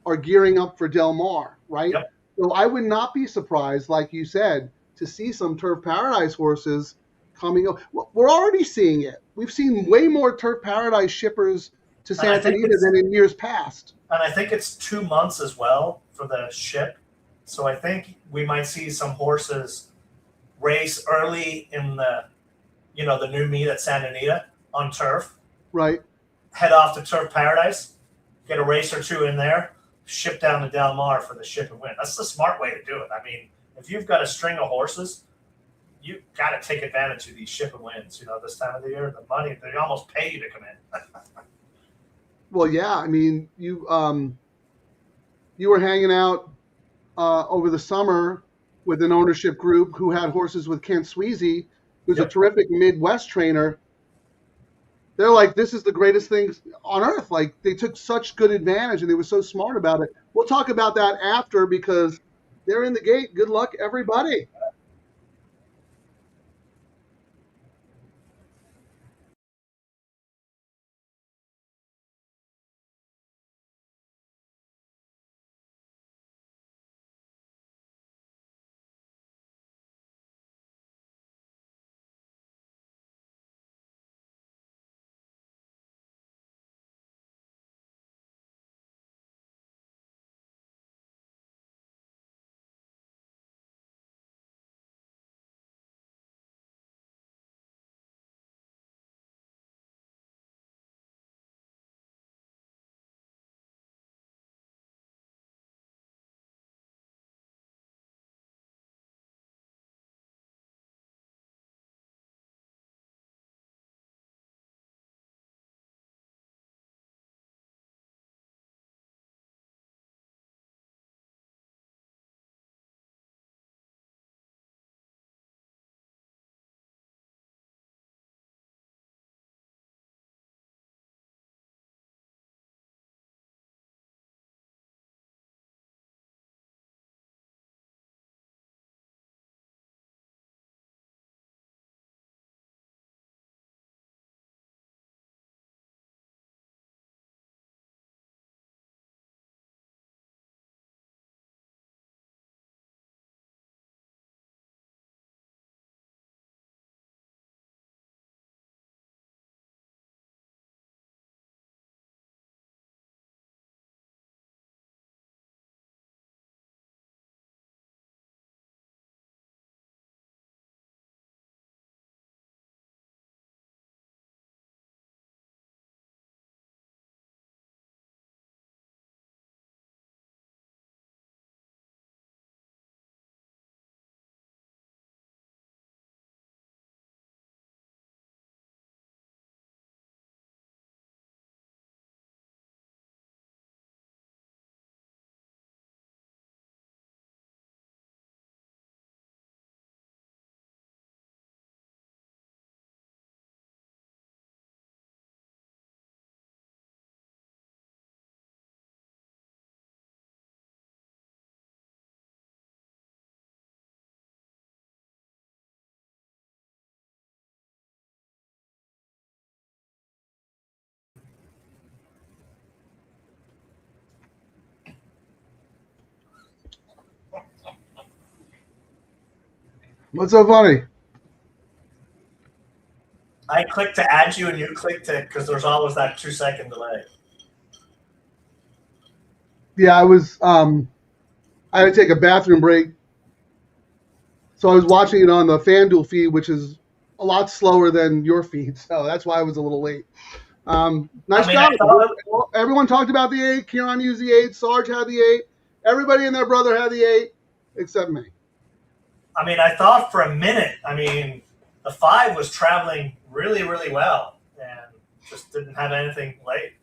are gearing up for Del Mar, right? Yep. So I would not be surprised, like you said, to see some Turf Paradise horses coming up. We're already seeing it. We've seen way more Turf Paradise shippers to Santa Anita than in years past. And I think it's 2 months as well for the ship. So I think we might see some horses race early in the new meet at Santa Anita on turf. Right. Head off to Turf Paradise, get a race or two in there, ship down to Del Mar for the ship and win. That's the smart way to do it. I mean, if you've got a string of horses, you got to take advantage of these ship and wins. This time of the year, the money, they almost pay you to come in. Well, yeah. I mean, you were hanging out over the summer with an ownership group who had horses with Kent Sweezy, who's a terrific Midwest trainer. They're like, this is the greatest thing on earth. Like, they took such good advantage and they were so smart about it. We'll talk about that after because they're in the gate. Good luck, everybody. What's so funny? I click to add you and you click to, because there's always that 2-second delay. Yeah, I had to take a bathroom break. So I was watching it on the FanDuel feed, which is a lot slower than your feed. So that's why I was a little late. Nice job. Everyone talked about the 8. Kieran used the 8. Sarge had the 8. Everybody and their brother had the 8, except me. I mean, I thought for a minute, the 5 was traveling really, really well and just didn't have anything late,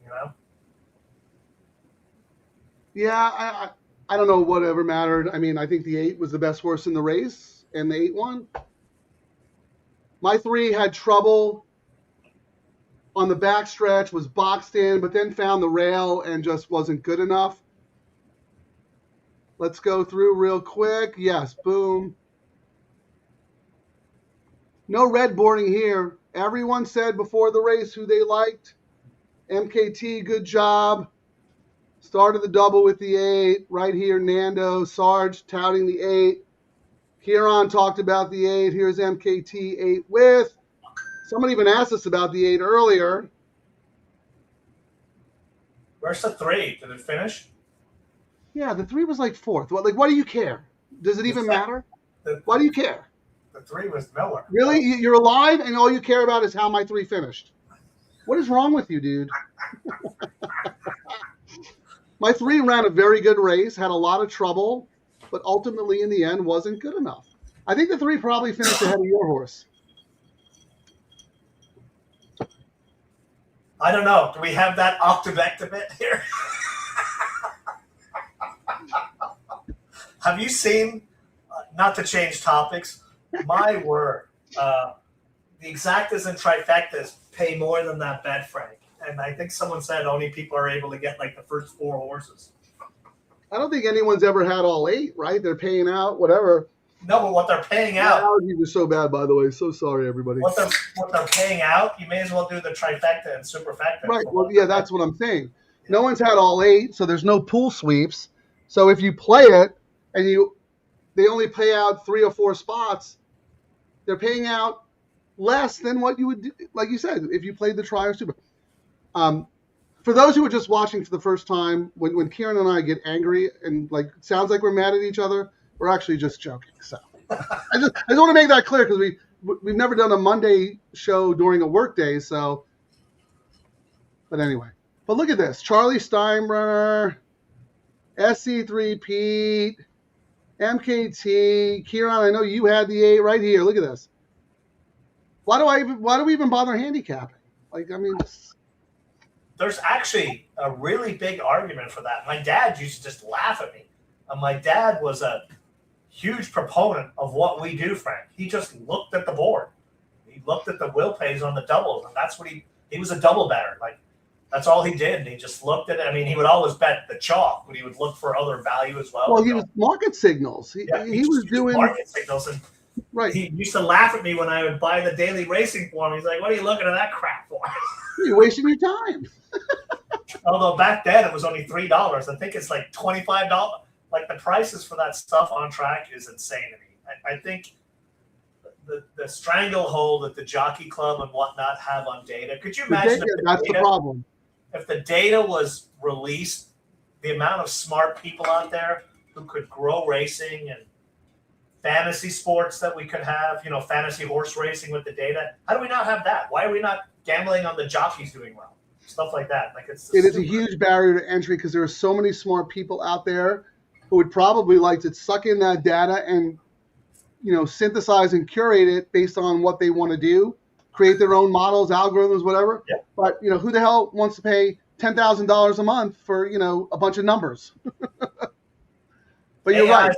Yeah, I don't know whatever mattered. I mean, I think the 8 was the best horse in the race, and the 8 won. My 3 had trouble on the backstretch, was boxed in, but then found the rail and just wasn't good enough. Let's go through real quick. Yes, boom. No red boarding here. Everyone said before the race who they liked. MKT, good job. Started the double with the 8. Right here, Nando, Sarge touting the 8. Kieran talked about the 8. Here's MKT 8 with. Someone even asked us about the 8 earlier. Where's the 3? Did it finish? Yeah, the 3 was like 4th. What do you care? Does it even matter? Why do you care? The 3 was Miller. Really? You're alive and all you care about is how my 3 finished. What is wrong with you, dude? My 3 ran a very good race, had a lot of trouble, but ultimately in the end wasn't good enough. I think the 3 probably finished ahead of your horse. I don't know. Do we have that octavectavit here? Have you seen, not to change topics, my word, the exactas and trifectas pay more than that bet, Frank. And I think someone said only people are able to get like the first 4 horses. I don't think anyone's ever had all 8, right? They're paying out, whatever. No, but what they're paying out. My allergies are so bad, by the way. So sorry, everybody. What they're paying out, you may as well do the trifecta and superfecta. Right. Well, yeah, that's what I'm saying. No one's had all 8, so there's no pool sweeps. So if you play it and they only pay out 3 or 4 spots, they're paying out less than what you would do, like you said, if you played the tri or super. For those who are just watching for the first time, when Kieran and I get angry and like it sounds like we're mad at each other, we're actually just joking. So I just want to make that clear because we've never done a Monday show during a work day. So, but anyway, but look at this: Charlie Steinbrenner, SC3 Pete, MKT, Kieran. I know you had the 8 right here. Look at this. Why do we even bother handicapping? Like, I mean, there's actually a really big argument for that. My dad used to just laugh at me. And my dad was a huge proponent of what we do, Frank. He just looked at the board. He looked at the will pays on the doubles, and that's what he was a double better. Like, that's all he did. And he just looked at it. I mean, he would always bet the chalk, but he would look for other value as well. Well, he was market signals. He was doing market signals. And right. He used to laugh at me when I would buy the daily racing form. He's like, what are you looking at that crap for? You're wasting your time. Although back then it was only $3. I think it's like $25. Like the prices for that stuff on track is insane to me. I think the stranglehold that the Jockey Club and whatnot have on data. Could you imagine? That's the problem. If the data was released, the amount of smart people out there who could grow racing and fantasy sports that we could have, fantasy horse racing with the data. How do we not have that? Why are we not gambling on the jockeys doing well? Stuff like that. Like it is a huge barrier to entry because there are so many smart people out there who would probably like to suck in that data and, synthesize and curate it based on what they want to do, create their own models, algorithms, whatever. Yeah. But, who the hell wants to pay $10,000 a month for, a bunch of numbers? But you're right.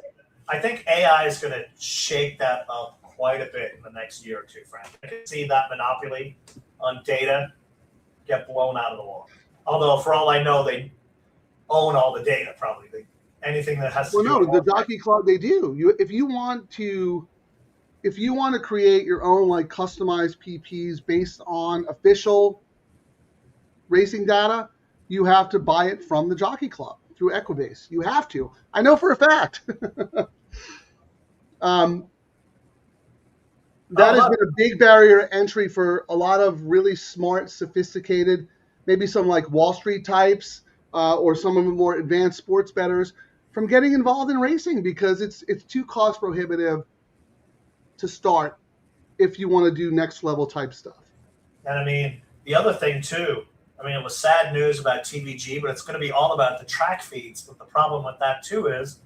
I think AI is going to shake that up quite a bit in the next year or two, Frank. I can see that monopoly on data get blown out of the water. Although, for all I know, they own all the data, probably. Anything that has to do with the Jockey Club, they do. If you want to create your own like customized PPs based on official racing data, you have to buy it from the Jockey Club through Equibase. You have to. I know for a fact. That has been a big barrier to entry for a lot of really smart, sophisticated, maybe some like Wall Street types or some of the more advanced sports bettors from getting involved in racing because it's too cost prohibitive to start if you want to do next level type stuff. And I mean, the other thing too, it was sad news about TVG, but it's going to be all about the track feeds. But the problem with that too is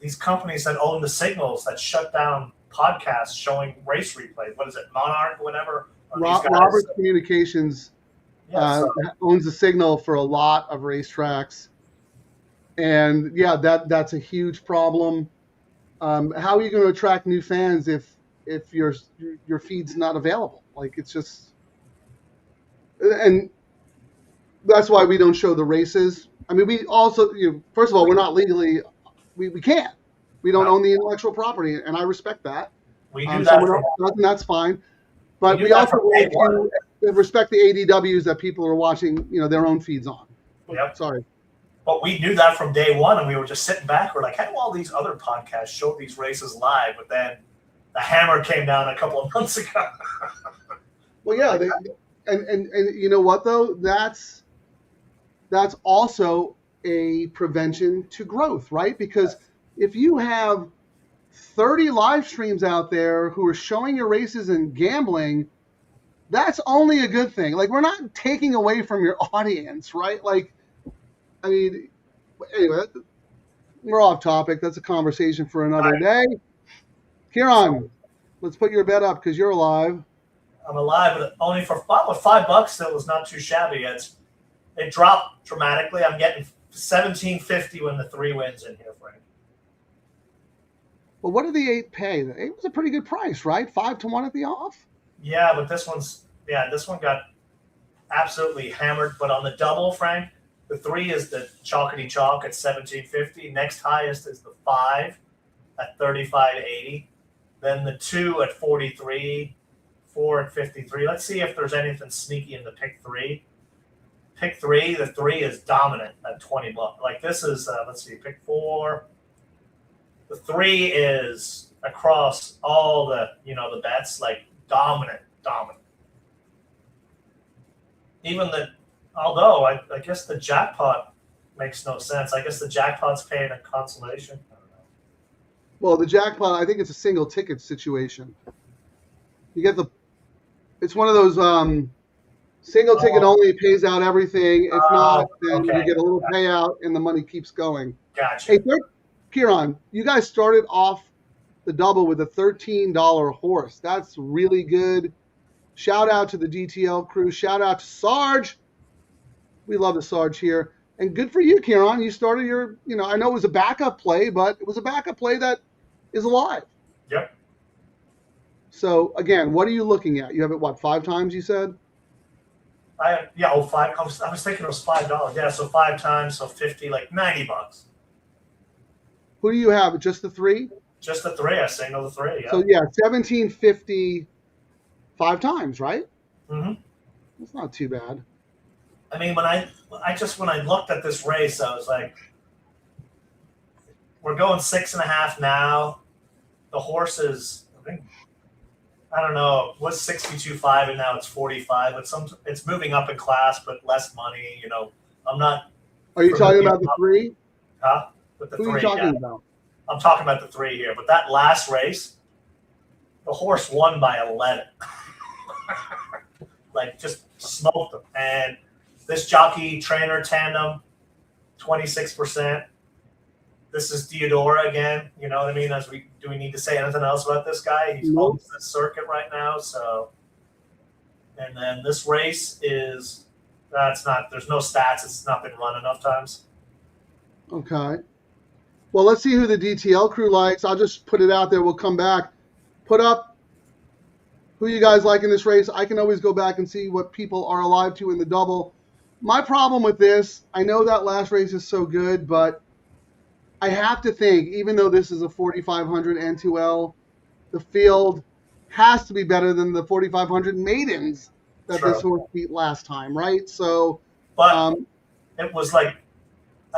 these companies that own the signals that shut down podcasts showing race replays. What is it, Monarch, whatever? Roberts Communications owns the signal for a lot of racetracks. And yeah, that's a huge problem. How are you going to attract new fans if your feed's not available? Like, it's just, and that's why we don't show the races. I mean, we also, first of all, we're not legally, we can't. We don't own the intellectual property, and I respect that. We do that Someone from else does, and that's fine. But do we that also from day like to respect the ADWs that people are watching, their own feeds on. Yep. Sorry. But we knew that from day one, and we were just sitting back. We're like, how do all these other podcasts show these races live? But then the hammer came down a couple of months ago. Well, yeah, and you know what though? That's also a prevention to growth, right? Because if you have 30 live streams out there who are showing your races and gambling, that's only a good thing. Like, we're not taking away from your audience, right? Like, I mean, anyway, we're off topic. That's a conversation for another day. Kieran, let's put your bet up because you're alive. I'm alive, but only for $5. Still was not too shabby. It dropped dramatically. I'm getting $17.50 when the 3 wins in here, Frank. Well, what did the 8 pay? The 8 was a pretty good price, right? 5-1 at the off. Yeah, but this one got absolutely hammered. But on the double, Frank, the 3 is the chalkety chalk at $17.50. Next highest is the 5 at $35.80. Then the 2 at $43, 4 at $53. Let's see if there's anything sneaky in the pick 3. Pick 3, the 3 is dominant at $20. Like, this is let's see, pick 4. The 3 is across all the the bets, like dominant. Even although I guess the jackpot makes no sense. I guess the jackpot's paying a consolation. I don't know. Well, the jackpot, I think it's a single ticket situation. You get it's one of those single ticket only, pays out everything. If not, then you get a little payout and the money keeps going. Gotcha. Hey, Kieran, you guys started off the double with a $13 horse. That's really good. Shout out to the DTL crew. Shout out to Sarge. We love the Sarge here. And good for you, Kieran. You started your, I know it was a backup play, but it was a backup play that is alive. Yep. So, again, what are you looking at? You have it, 5 times, you said? 5. I was thinking it was $5. Yeah, so 5 times, so 50, like $90. Who do you have? Just the 3? Just the 3. I single the 3. Yeah. So, yeah, $17.50 5 times, right? Mm-hmm. That's not too bad. I mean, when I looked at this race, I was like, we're going 6.5 now. The horse is, I don't know, it was 62.5 and now it's 45. But it's moving up in class, but less money. I'm not. Are you talking about the 3? Huh? With the Who 3, are you talking about? I'm talking about the 3 here. But that last race, the horse won by 11. Like, just smoked them. And this jockey trainer tandem, 26%. This is Diodora again. You know what I mean? Do we need to say anything else about this guy? He's on the circuit right now. So, and then this race there's no stats. It's not been run enough times. Okay. Well, let's see who the DTL crew likes. I'll just put it out there. We'll come back. Put up who you guys like in this race. I can always go back and see what people are alive to in the double. My problem with this, I know that last race is so good, but I have to think, even though this is a 4,500 N2L, the field has to be better than the 4,500 maidens that this horse beat last time, right? So, but it was like,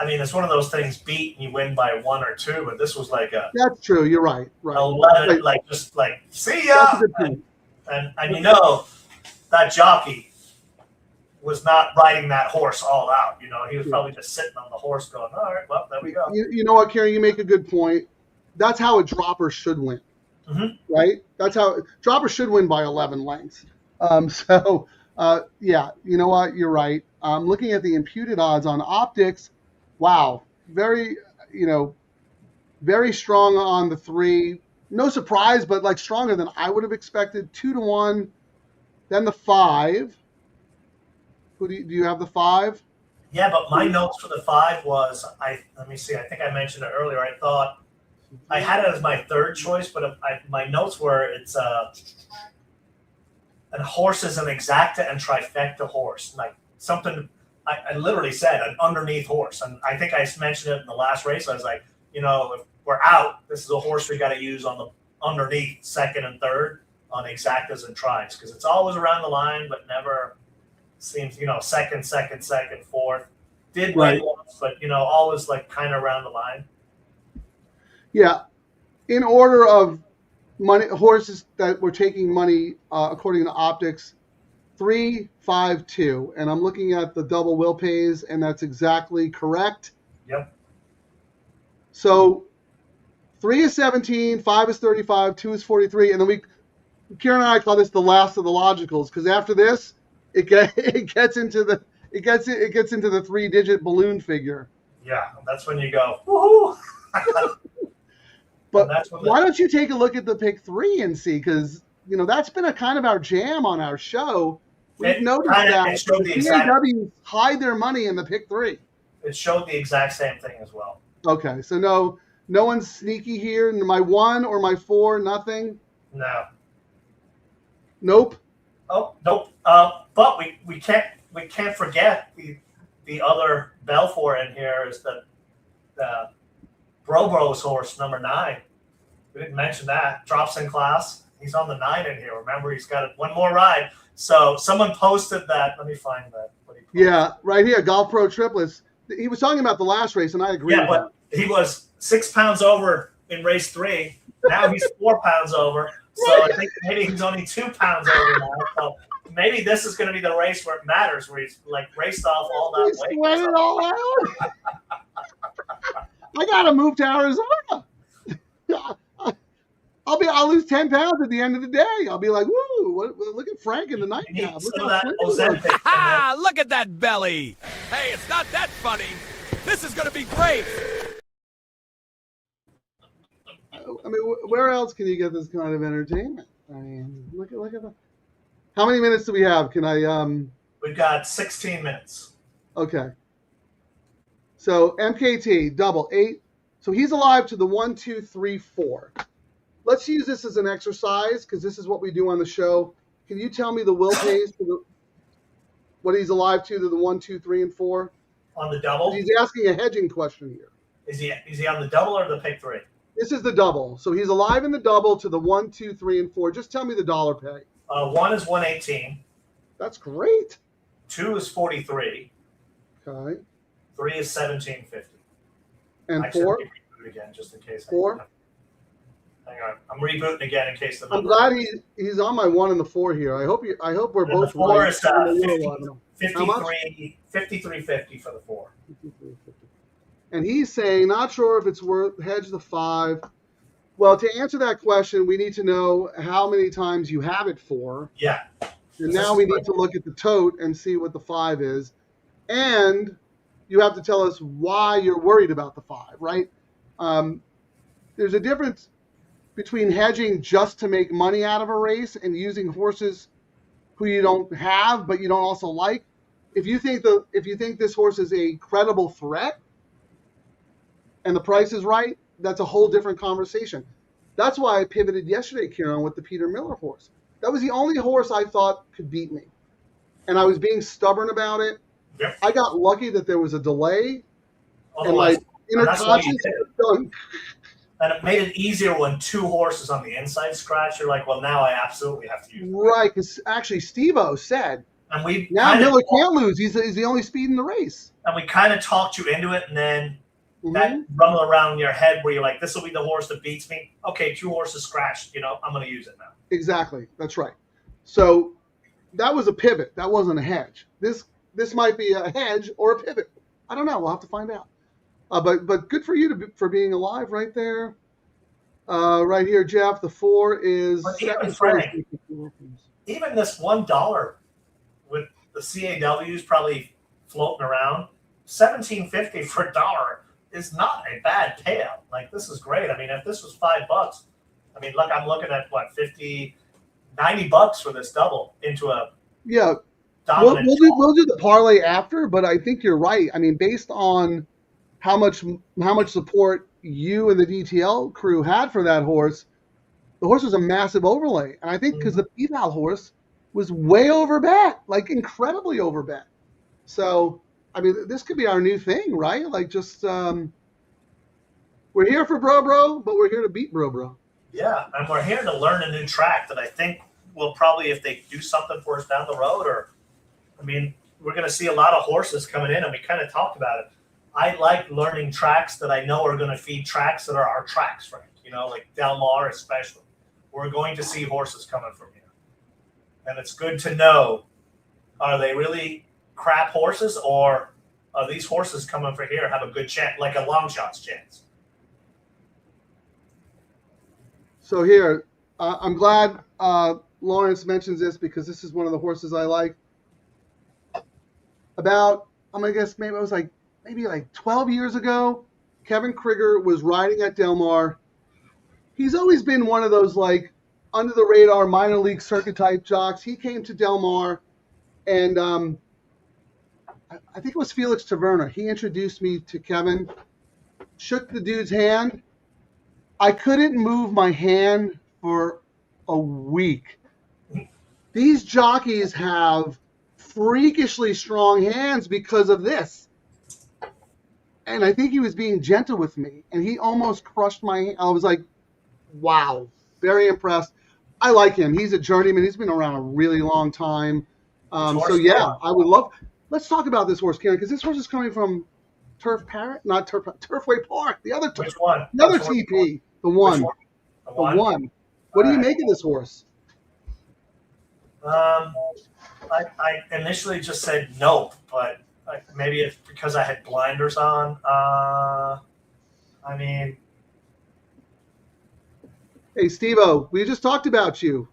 it's one of those things, beat and you win by 1 or 2, but this was like that's true. You're right. 11, see ya. And that jockey was not riding that horse all out. He was probably just sitting on the horse going, all right, well, there we go. You know what, Karen, you make a good point. That's how a dropper should win, right? That's how dropper should win by 11 lengths. Yeah, you know what, you're right. Looking at the imputed odds on optics, wow, very strong on the 3. No surprise, but stronger than I would have expected. 2-1, then the 5. Do you have the 5? Yeah, but my notes for the 5 was let me see. I think I mentioned it earlier. I thought I had it as my third choice, but my notes were it's a horse is an exacta and trifecta horse, like something. I literally said an underneath horse, and I think I mentioned it in the last race. I was like, if we're out, this is a horse we got to use on the underneath second and third on exactas and tries, because it's always around the line, but never seems, second, fourth. Did win once, but always like kind of around the line. Yeah, in order of money, horses that were taking money according to optics, 3, 5, 2, and I'm looking at the double will pays, and that's exactly correct. Yep. So 3 is 17, 5 is 35, 2 is 43, and then Kieran and I call this the last of the logicals, because after this, it gets into the 3-digit balloon figure. Yeah, that's when you go, woohoo! But why don't you take a look at the pick 3 and see? Because that's been a kind of our jam on our show. We've noticed that the PAWs hide their money in the pick 3. It showed the exact same thing as well. Okay, so no one's sneaky here. My 1 or my 4, nothing. No. Nope. Oh, nope. But we can't forget the other Belfour in here is the Brobro's horse, number 9. We didn't mention that. Drops in class. He's on the 9 in here. Remember, he's got one more ride. So someone posted that. Let me find that. Yeah, right here, Golf Pro Triplets. He was talking about the last race, and I agree with but he was 6 pounds over in race 3. Now he's 4 pounds over. So I think maybe he's only 2 pounds over now. So maybe this is going to be the race where it matters, where he's like raced off all that weight. Sweat it all out. I gotta move to Arizona. I'll lose 10 pounds at the end of the day. I'll be like, woo! Look at Frank in the nightcap. Look at that belly. Hey, it's not that funny. This is going to be great. I mean, where else can you get this kind of entertainment? I mean, look at the. How many minutes do we have? Can I? We've got 16 minutes. Okay. So MKT double 8. So he's alive to the 1, 2, 3, 4. Let's use this as an exercise because this is what we do on the show. Can you tell me the will pays for what he's alive to the 1, 2, 3, and 4? On the double? He's asking a hedging question here. Is he on the double or the pick 3? This is the double. So he's alive in the double to the 1, 2, 3, and 4. Just tell me the dollar pay. 1 is 118. That's great. 2 is 43. Okay. 3 is 1750. And 4? Again, just in case. 4? Hang on. I'm rebooting again in case the. I'm glad he's on my 1 and the 4 here. I hope we're and both the 4 right. is 5350 for the 4. 53.50. And he's saying, not sure if it's worth hedge the 5. Well, to answer that question, we need to know how many times you have it for. Yeah. And now we need to look at the tote and see what the 5 is. And you have to tell us why you're worried about the 5, right? There's a difference between hedging just to make money out of a race and using horses who you don't have but you don't also like. If you think this horse is a credible threat and the price is right, that's a whole different conversation. That's why I pivoted yesterday, Kieran, with the Peter Miller horse. That was the only horse I thought could beat me. And I was being stubborn about it. Yep. I got lucky that there was a delay. And my inner conscience was done. And it made it easier when 2 horses on the inside scratch. You're like, well, now I absolutely have to use it. Right, because actually Steve-O said, and we now Miller can't lose. He's the only speed in the race. And we kind of talked you into it, and then that rumble around in your head where you're like, this will be the horse that beats me. Okay, 2 horses scratched. I'm going to use it now. Exactly. That's right. So that was a pivot. That wasn't a hedge. This might be a hedge or a pivot. I don't know. We'll have to find out. But good for you for being alive right there. Right here, Jeff. The 4 is even this $1 with the CAWs probably floating around. $17.50 for a dollar is not a bad payout. Like, this is great. I mean, if this was $5, I mean, look, I'm looking at what, $90 for this double into a. Yeah. dominant. We'll do the parlay after, but I think you're right. I mean, based on how much support you and the DTL crew had for that horse, the horse was a massive overlay. And I think because the P-Val horse was way over bet, like incredibly over bet. So, I mean, this could be our new thing, right? Like just we're here for Bro, but we're here to beat Bro. Yeah, and we're here to learn a new track that I think will probably, if they do something for us down the road, or, I mean, we're going to see a lot of horses coming in, and we kind of talked about it. I like learning tracks that I know are going to feed tracks that are our tracks, Frank. You know, like Del Mar especially. We're going to see horses coming from here. And it's good to know, are they really crap horses, or are these horses coming for here have a good chance, like a long shot's chance? So here, I'm glad Lawrence mentions this because this is one of the horses I like. About, I'm gonna guess maybe it was like 12 years ago, Kevin Krieger was riding at Del Mar. He's always been one of those like under the radar minor league circuit type jocks. He came to Del Mar, and I think it was Felix Taverna. He introduced me to Kevin, shook the dude's hand. I couldn't move my hand for a week. These jockeys have freakishly strong hands because of this. And I think he was being gentle with me, and he almost crushed my hand. I was like, wow, very impressed. I like him. He's a journeyman. He's been around a really long time. So, yeah, I would love – let's talk about this horse, Karen, because this horse is coming from Turfway Park, the other Which one? Another TP. The one. The one? What do you make of this horse? I initially just said no, but maybe it's because I had blinders on. I mean, hey, Steve-O, we just talked about you.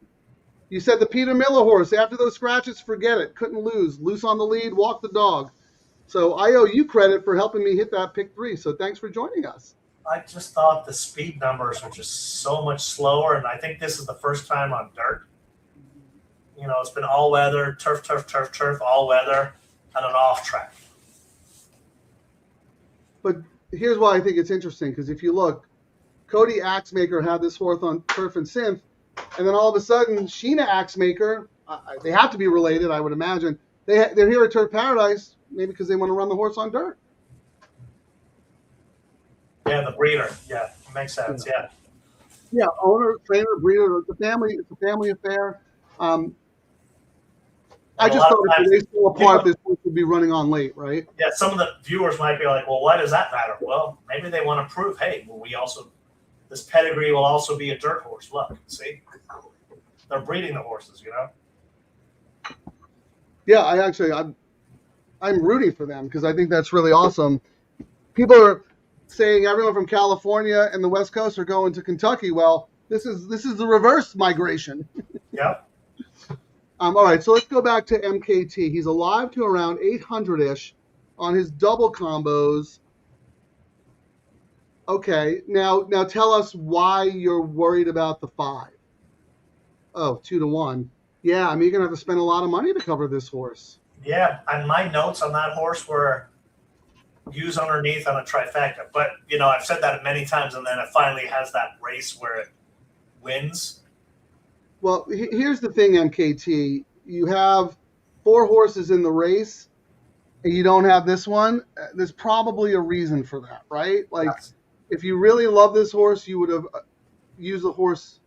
You said the Peter Miller horse, after those scratches, forget it. Couldn't lose. Loose on the lead, walk the dog. So I owe you credit for helping me hit that pick 3. So thanks for joining us. I just thought the speed numbers were just so much slower, and I think this is the first time on dirt. You know, it's been all weather, turf, all weather, and an off track. But here's why I think it's interesting, because if you look, Cody Axemaker had this horse on turf and synth, and then all of a sudden, Sheena Axemaker, they have to be related, I would imagine. They're here at Turf Paradise, maybe because they want to run the horse on dirt. Yeah, the breeder. Yeah, it makes sense. Yeah. Yeah, owner, trainer, breeder. It's a family affair. I just thought if they still apart, this horse would be running on late, right? Yeah, some of the viewers might be like, well, why does that matter? Well, maybe they want to prove, hey, well, this pedigree will also be a dirt horse. Look, see? They're breeding the horses, you know? Yeah, I'm rooting for them because I think that's really awesome. People are saying everyone from California and the West Coast are going to Kentucky. Well, this is the reverse migration. Yep. All right, so let's go back to MKT. He's alive to around 800-ish on his double combos. Okay, now tell us why you're worried about the 5. Oh, 2-1. Yeah, I mean, you're going to have to spend a lot of money to cover this horse. Yeah, and my notes on that horse were use underneath on a trifecta. But, you know, I've said that many times, and then it finally has that race where it wins. Well, here's the thing, MKT. You have 4 horses in the race, and you don't have this one. There's probably a reason for that, right? Like, if you really love this horse, you would have used the horse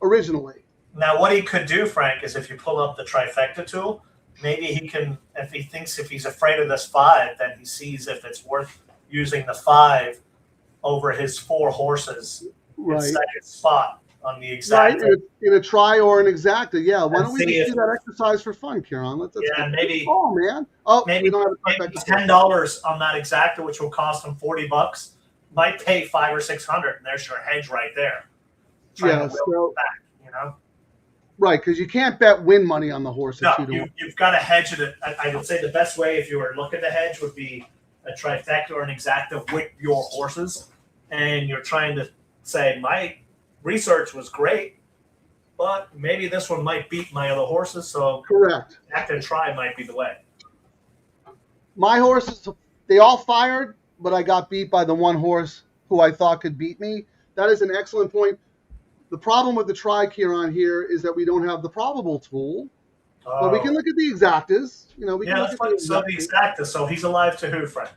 originally. Now, what he could do, Frank, is if you pull up the trifecta tool, maybe he can, if he's afraid of this 5, then he sees if it's worth using the 5 over his 4 horses in second spot on the exacta. Right, in a try or an exacta, yeah. Why don't we just do that exercise for fun, Kieran? Maybe. Oh, man. Oh, maybe we don't have a $10 on that exacta, which will cost him $40, might pay $500 or $600, and there's your hedge right there. Yeah, so back, you know. Right, because you can't bet win money on the horse. No, you've got to hedge it. I would say the best way, if you were looking to hedge, would be a trifecta or an exacta with your horses, and you're trying to say my research was great, but maybe this one might beat my other horses. So Correct. act and try might be the way. My horses, they all fired, but I got beat by the one horse who I thought could beat me. That is an excellent point. The problem with the Tri-Kieran here is that we don't have the probable tool, but we can look at the exactas. You know, we can look at the exacta. So he's alive to who, Frank?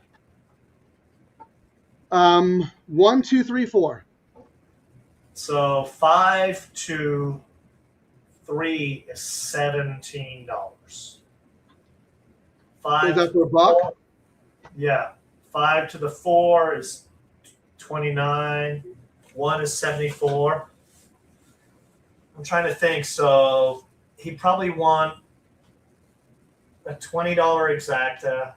1, 2, 3, 4. So 5 to 3 is $17. Is that for a buck? Yeah. 5 to the 4 is 29. 1 is 74. I'm trying to think. So he probably won a $20 exacta.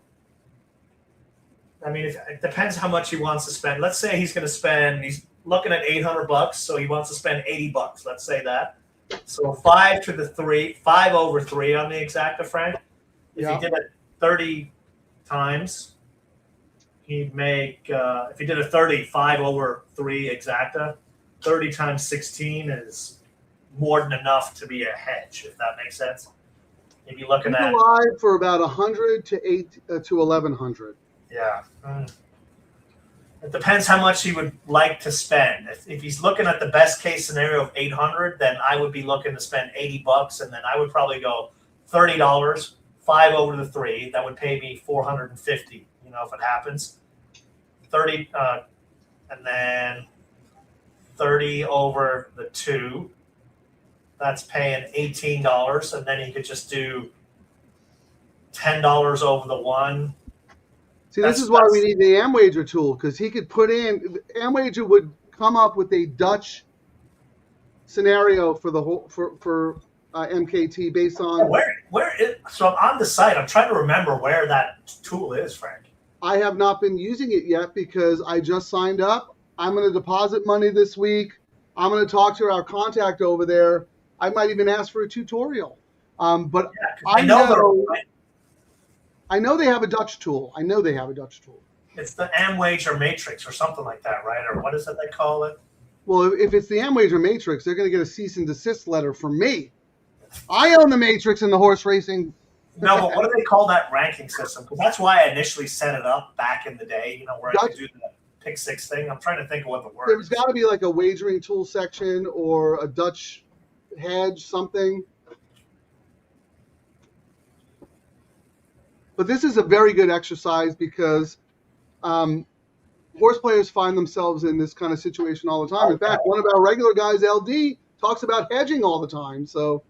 I mean, it depends how much he wants to spend. Let's say he's going to spend. He's looking at $800, so he wants to spend $80. Let's say that. So 5 to the 3, 5 over 3 on the exacta, Frank. If he did it 30 times, he'd make. If he did a 30, 5 over 3 exacta, 30 times 16 is more than enough to be a hedge, if that makes sense. You'd be looking at alive for about 100 to 1100. Yeah. It depends how much he would like to spend. If he's looking at the best case scenario of 800, then I would be looking to spend $80, and then I would probably go $30, 5 over the 3. That would pay me $450. You know, if it happens, 30, and then 30 over the 2. That's paying $18, and then he could just do $10 over the 1. See, this is why we need the Amwager tool, because he could put in Amwager would come up with a Dutch scenario for the whole for MKT based on so I'm on the site. I'm trying to remember where that tool is, Frank. I have not been using it yet because I just signed up. I'm going to deposit money this week. I'm going to talk to our contact over there. I might even ask for a tutorial. But yeah, I know they have a Dutch tool. It's the Amwager Matrix or something like that, right? Or what is it they call it? Well, if it's the Amwager Matrix, they're going to get a cease and desist letter from me. I own the Matrix in the horse racing. No, but what do they call that ranking system? Because that's why I initially set it up back in the day, you know, where I could do the pick 6 thing. I'm trying to think of what the word There's got to be like a wagering tool section or a Dutch hedge, something. But this is a very good exercise because horse players find themselves in this kind of situation all the time. In fact, one of our regular guys, LD, talks about hedging all the time. So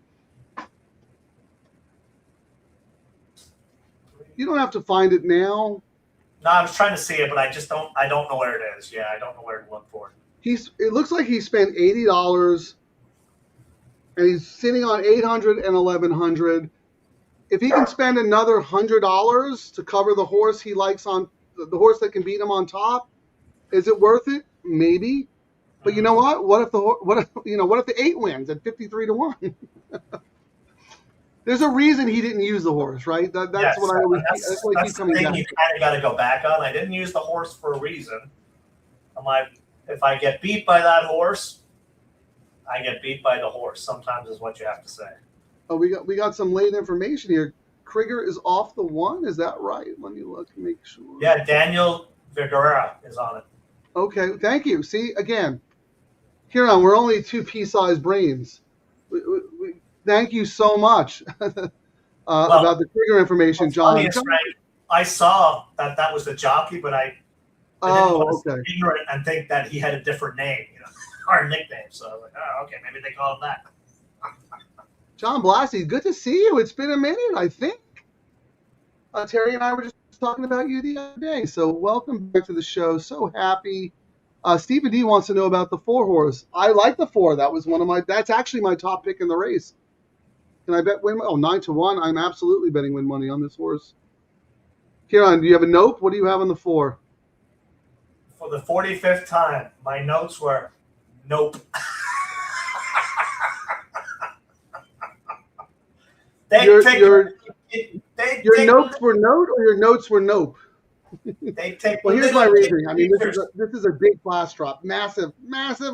you don't have to find it now. No, I was trying to see it, but I don't know where it is. Yeah, I don't know where to look for it. It looks like he spent $80 and he's sitting on 800 and 1100. If he can spend another $100 to cover the horse he likes on the horse that can beat him on top, is it worth it? Maybe. But you know what? What if the 8 wins at 53 to 1? There's a reason he didn't use the horse, right? That's what I always. That's what I keep coming back. You kind of got to go back on. I didn't use the horse for a reason. I'm like, if I get beat by that horse, I get beat by the horse. Sometimes is what you have to say. Oh, we got some late information here. Krieger is off the 1. Is that right? Let me look, make sure. Yeah, Daniel Vergara is on it. Okay, thank you. See, again, Kieran, we're only 2 pea-sized brains. Thank you so much about the Krieger information, John. I saw that was the jockey, but I didn't want to be ignorant and think that he had a different name, you know, or a nickname. So I was like, oh, okay, maybe they call him that. John Blassie, good to see you. It's been a minute, I think. Terry and I were just talking about you the other day. So welcome back to the show. So happy. Stephen D wants to know about the 4 horse. I like the 4. That was that's actually my top pick in the race. Can I bet win? Oh, 9 to 1. I'm absolutely betting win money on this horse. Kieran, do you have a nope? What do you have on the 4? For the 45th time, my notes were nope. Your notes were note or your notes were nope? Well, here's my reasoning. I mean, this is a big class drop. Massive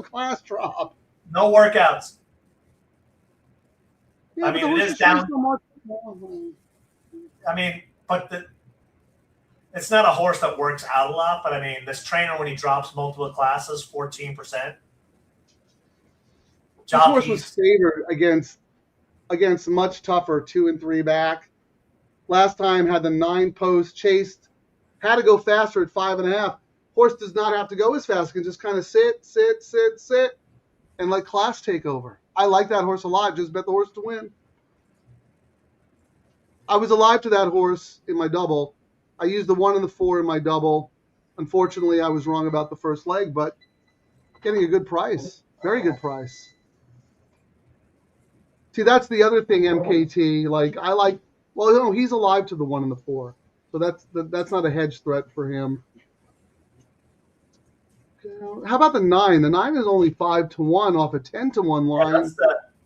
class drop. No workouts. Yeah, I but the mean, it horse is is showing down. so much. I mean, but it's not a horse that works out a lot. But I mean, this trainer, when he drops multiple classes, 14%. This horse was Jockeys, favored against much tougher 2 and 3 back. Last time had the 9 post, chased, had to go faster at 5.5. Horse does not have to go as fast; can just kind of sit, and let class take over. I like that horse a lot. Just bet the horse to win. I was alive to that horse in my double. I used the 1 and the 4 in my double. Unfortunately, I was wrong about the first leg, but getting a good price, very good price. See, that's the other thing, MKT. Like I like. Well, no, he's alive to the 1 and the 4, so that's not a hedge threat for him. How about the 9? The 9 is only 5-1 off a 10-1 yeah, line.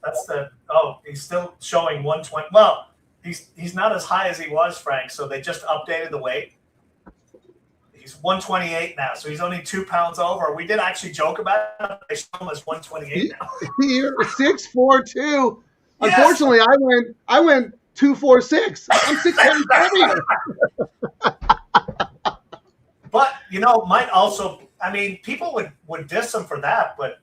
that's the. Oh, he's still showing 120. Well, he's not as high as he was, Frank. So they just updated the weight. He's 128 now, so he's only 2 pounds over. We did actually joke about it. They show him as 128 now. Here, 6'4", 2. Yes! Unfortunately, I went 2'4", 6". I'm 6 pounds heavier. But might also. I mean, people would diss him for that, but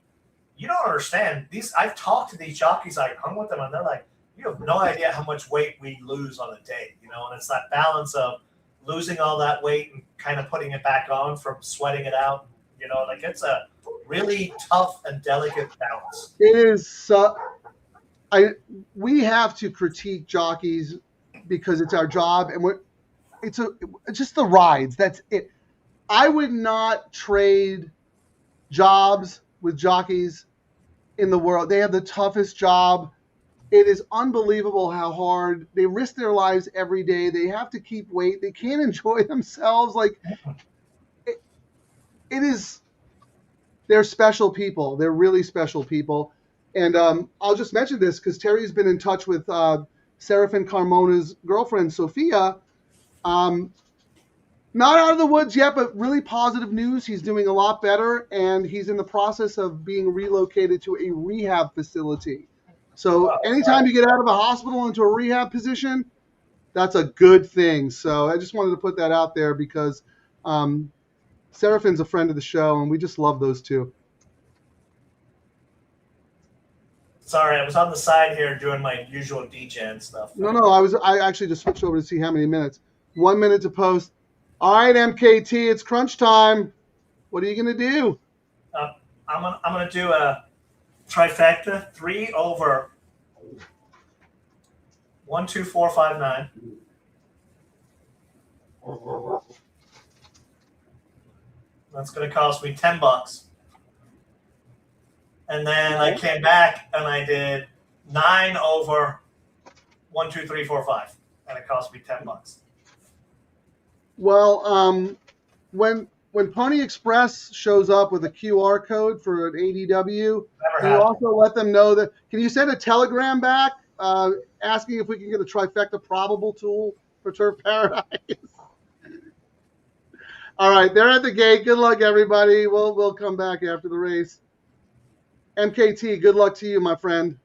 you don't understand. I've talked to these jockeys. I hung with them, and they're like, "You have no idea how much weight we lose on a day." And it's that balance of losing all that weight and kind of putting it back on from sweating it out. Like it's a really tough and delicate balance. It is. We have to critique jockeys because it's our job, and it's just the rides. That's it. I would not trade jobs with jockeys in the world. They have the toughest job. It is unbelievable how hard they risk their lives every day. They have to keep weight. They can't enjoy themselves. Like it is. They're special people. They're really special people. And I'll just mention this because Terry's been in touch with Serafin Carmona's girlfriend, Sophia. Not out of the woods yet, but really positive news. He's doing a lot better, and he's in the process of being relocated to a rehab facility. So anytime you get out of a hospital into a rehab position, that's a good thing. So I just wanted to put that out there because Serafin's a friend of the show, and we just love those two. Sorry, I was on the side here doing my usual DJ stuff. No, I actually just switched over to see how many minutes. 1 minute to post. All right, MKT, it's crunch time. What are you gonna do? I'm gonna do a trifecta, 3 over 1, 2, 4, 5, 9. That's gonna cost me $10. And then I came back and I did 9 over 1, 2, 3, 4, 5, and it cost me $10. Well, when Pony Express shows up with a QR code for an ADW, can you also let them know that? Can you send a telegram back asking if we can get a trifecta probable tool for Turf Paradise? All right, they're at the gate. Good luck, everybody. We'll come back after the race. MKT, good luck to you, my friend.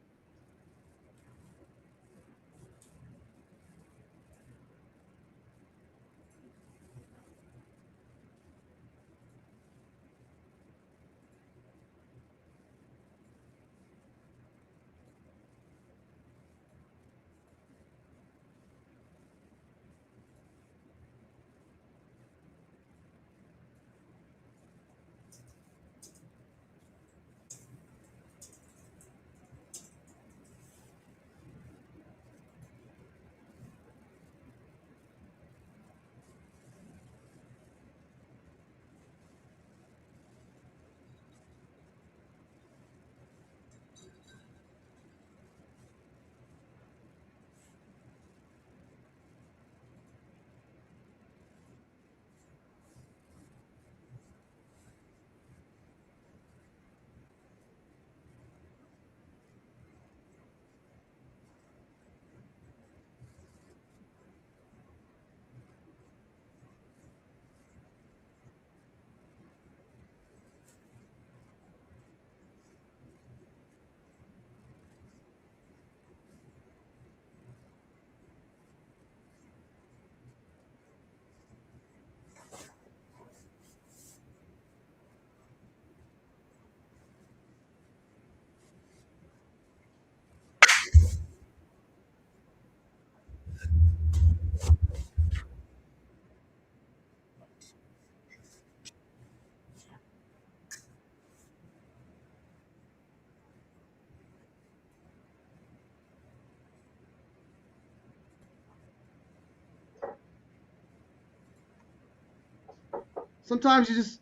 Sometimes you just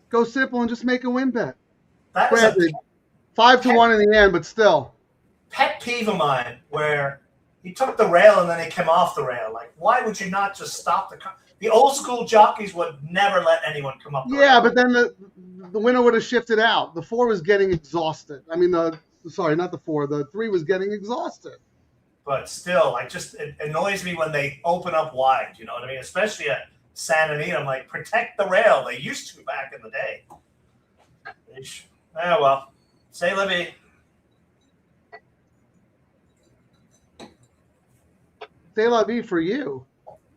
go simple and just make a win bet. That is a Granted, 5-1 in the end, but still. pet peeve of mine where he took the rail and then he came off the rail. Like, why would you not just stop the old school jockeys would never let anyone come up the rail. Yeah, but then the winner would have shifted out. The 4 was getting exhausted. I mean, sorry, not the 4. The 3 was getting exhausted. But still, it annoys me when they open up wide. You know what I mean? Especially at Santa Anita. I'm like, protect the rail. They used to back in the day. Yeah, well, say Libby. C'est la vie for you.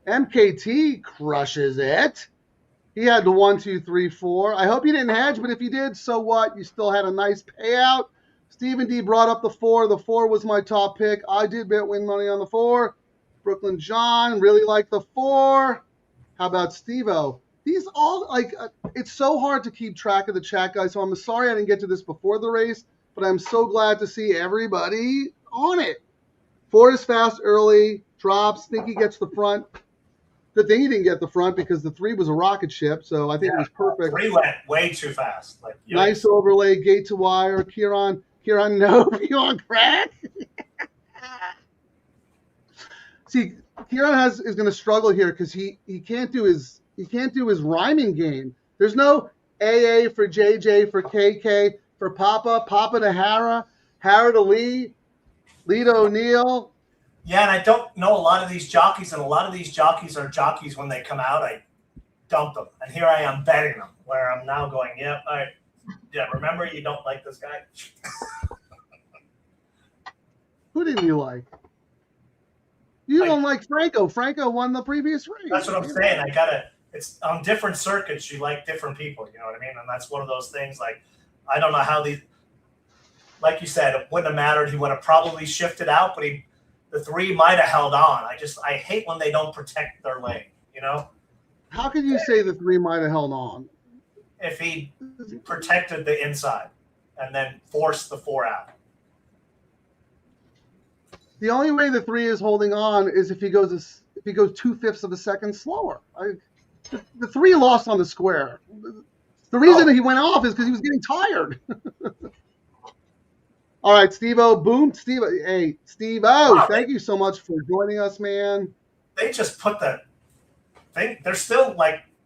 MKT crushes it. He had the 1, 2, 3, 4. I hope you didn't hedge, but if you did, so what? You still had a nice payout. Stephen D brought up the 4. The 4 was my top pick. I did bet win money on the 4. Brooklyn John really liked the 4. How about Steve-O? These all, it's so hard to keep track of the chat, guys, so I'm sorry I didn't get to this before the race, but I'm so glad to see everybody on it. 4 is fast early, drops, think he gets the front. Good thing he didn't get the front because the 3 was a rocket ship, so I think it was perfect. 3 went way too fast. Nice overlay, gate to wire. Kieran, no view on crack. See, Kieran is going to struggle here because he can't do his rhyming game. There's no AA for JJ for KK for Papa to Hara to Lee to O'Neill. Yeah, and I don't know a lot of these jockeys, and a lot of these jockeys are jockeys when they come out. I dump them, and here I am betting them, where I'm now going, yeah, all right, yeah, remember you don't like this guy? Who didn't you like? You don't like Franco. Franco won the previous race. That's what I'm saying. It's on different circuits, you like different people, you know what I mean? And that's one of those things, I don't know how like you said, it wouldn't have mattered. He would have probably shifted out, but the 3 might have held on. I hate when they don't protect their lane, you know? How could you say the 3 might have held on? If he protected the inside and then forced the 4 out. The only way the 3 is holding on is if he goes 2/5 of a second slower. The 3 lost on the square. The reason that he went off is because he was getting tired. All right, Steve-O, boom. Hey, Steve-O, Wow, thank you so much for joining us, man. They just put they're still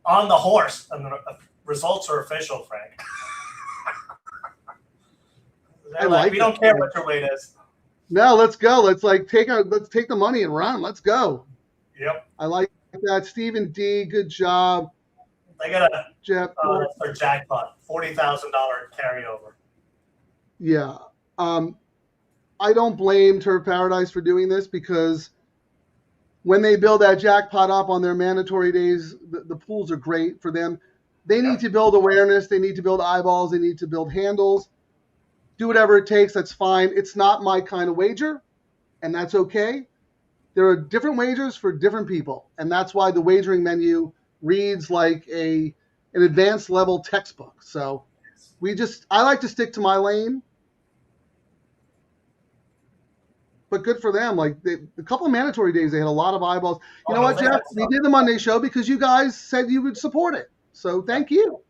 on the horse, and the results are official, Frank. We don't care what your weight is. No, let's go. Let's take the money and run. Let's go. Yep. I like that. Stephen D, good job. They got Jeff. that's their jackpot, $40,000 carryover. Yeah. I don't blame Turf Paradise for doing this because when they build that jackpot up on their mandatory days, the pools are great for them. They need to build awareness. They need to build eyeballs. They need to build handles. Do whatever it takes. That's fine. It's not my kind of wager, and that's okay. There are different wagers for different people, and that's why the wagering menu reads like an advanced level textbook. So I like to stick to my lane. But good for them. A couple of mandatory days, they had a lot of eyeballs. You know what, Jeff? We did the Monday show because you guys said you would support it. So thank you.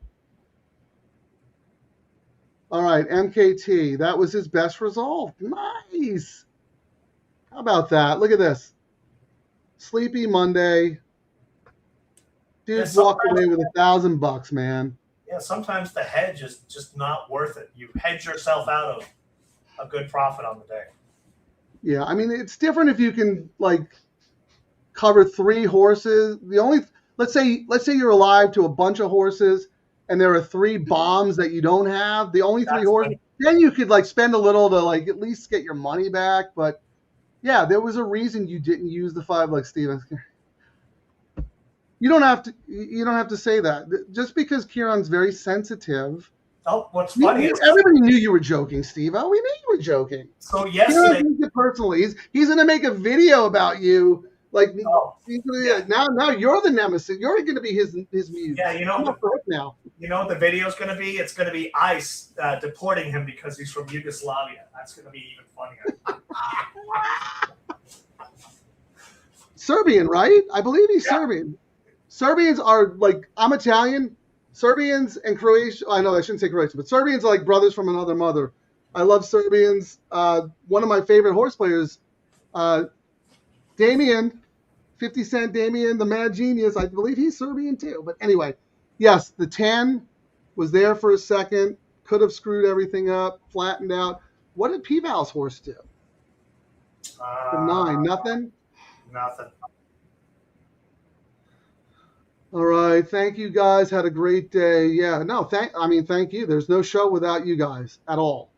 All right, MKT. That was his best result. Nice. How about that? Look at this. Sleepy Monday. Dude walked away with $1,000, man. Yeah, sometimes the hedge is just not worth it. You hedge yourself out of a good profit on the day. Yeah, I mean, it's different if you can cover 3 horses. Let's say you're alive to a bunch of horses and there are 3 bombs that you don't have. The only 3 horses, then you could spend a little to at least get your money back. But yeah, there was a reason you didn't use the 5 like Steven. You don't have to say that. Just because Kieran's very sensitive. Oh, what's funny is everybody knew you were joking, Steve-O. We knew you were joking. So yesterday, personally, he's going to make a video about you. Now you're the nemesis. You're going to be his muse. Yeah, now. You know what the video is going to be? It's going to be ICE deporting him because he's from Yugoslavia. That's going to be even funnier. Serbian, right? I believe he's Serbian. Serbians are like, I'm Italian. Serbians and Croatian, I know I shouldn't say Croatian, but Serbians are like brothers from another mother. I love Serbians. One of my favorite horse players, Damien, 50 Cent Damien, the mad genius, I believe he's Serbian too. But anyway, yes, the 10 was there for a second, could have screwed everything up, flattened out. What did P-Val's horse do? The 9, nothing? Nothing. All right, thank you guys. Had a great day. Yeah, no, thank you. There's no show without you guys at all.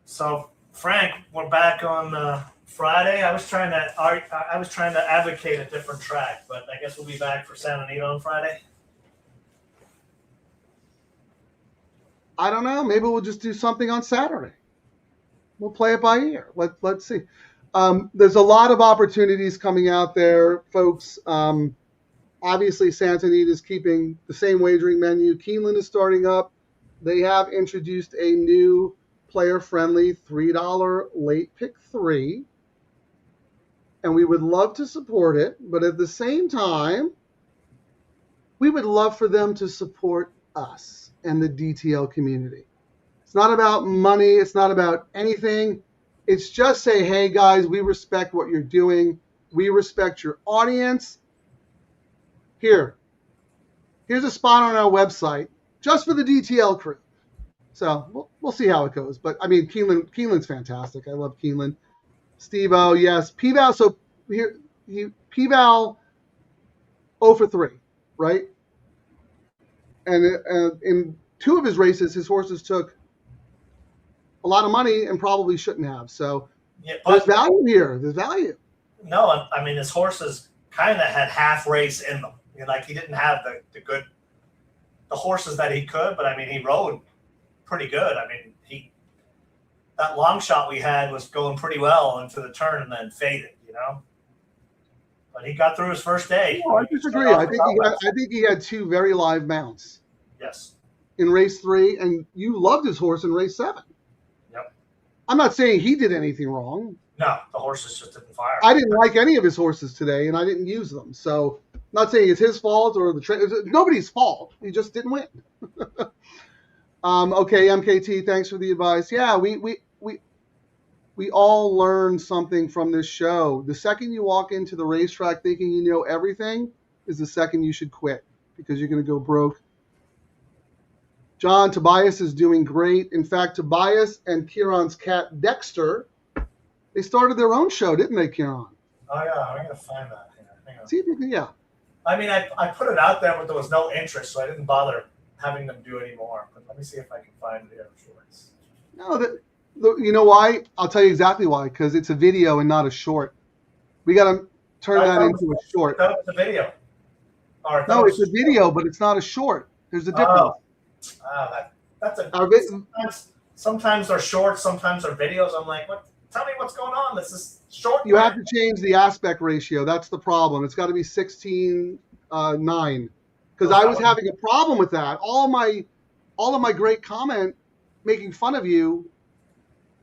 So, Frank, we're back on Friday. I was trying to advocate a different track, but I guess we'll be back for Santa Anita on Friday. I don't know. Maybe we'll just do something on Saturday. We'll play it by ear. Let's see. There's a lot of opportunities coming out there, folks. Obviously, Santa Anita is keeping the same wagering menu. Keeneland is starting up. They have introduced a new player-friendly $3 late pick 3. And we would love to support it. But at the same time, we would love for them to support us and the DTL community. It's not about money. It's not about anything. It's just say, hey, guys, we respect what you're doing. We respect your audience. Here's a spot on our website just for the DTL crew. So we'll see how it goes. But, I mean, Keeneland's fantastic. I love Keeneland. Steve-O, yes. P-Val, so here, P-Val 0 for 3, right? And in 2 of his races, his horses took a lot of money and probably shouldn't have. So there's value here. There's value. No, I mean, his horses kind of had half race in them. You know, like he didn't have the horses that he could, but I mean, he rode pretty good. I mean, that long shot we had was going pretty well into the turn and then faded, you know. But he got through his first day. No, I disagree. I think he had 2 very live mounts. Yes. In race 3, and you loved his horse in race 7. Yep. I'm not saying he did anything wrong. No, the horses just didn't fire. I didn't like any of his horses today, and I didn't use them. So, not saying it's his fault or the nobody's fault. He just didn't win. Okay, MKT, thanks for the advice. Yeah, we all learn something from this show. The second you walk into the racetrack thinking you know everything is the second you should quit because you're going to go broke. John, Tobias is doing great. In fact, Tobias and Kieran's cat, Dexter, they started their own show, didn't they, Kieran? Oh, yeah. I'm going to find that here. Hang on. See if you can, yeah. I mean, I put it out there, but there was no interest, so I didn't bother having them do any more. But let me see if I can find it here. No, you know why? I'll tell you exactly why. Because it's a video and not a short. We got to turn that into a short. That was the video. No, it's a video, but it's not a short. There's a difference. That's a. Sometimes they're short, sometimes they're videos. I'm like, what? Tell me what's going on. This is short. You have to change the aspect ratio. That's the problem. It's got to be 16:9. Because I was having a problem with that. All of my great comment making fun of you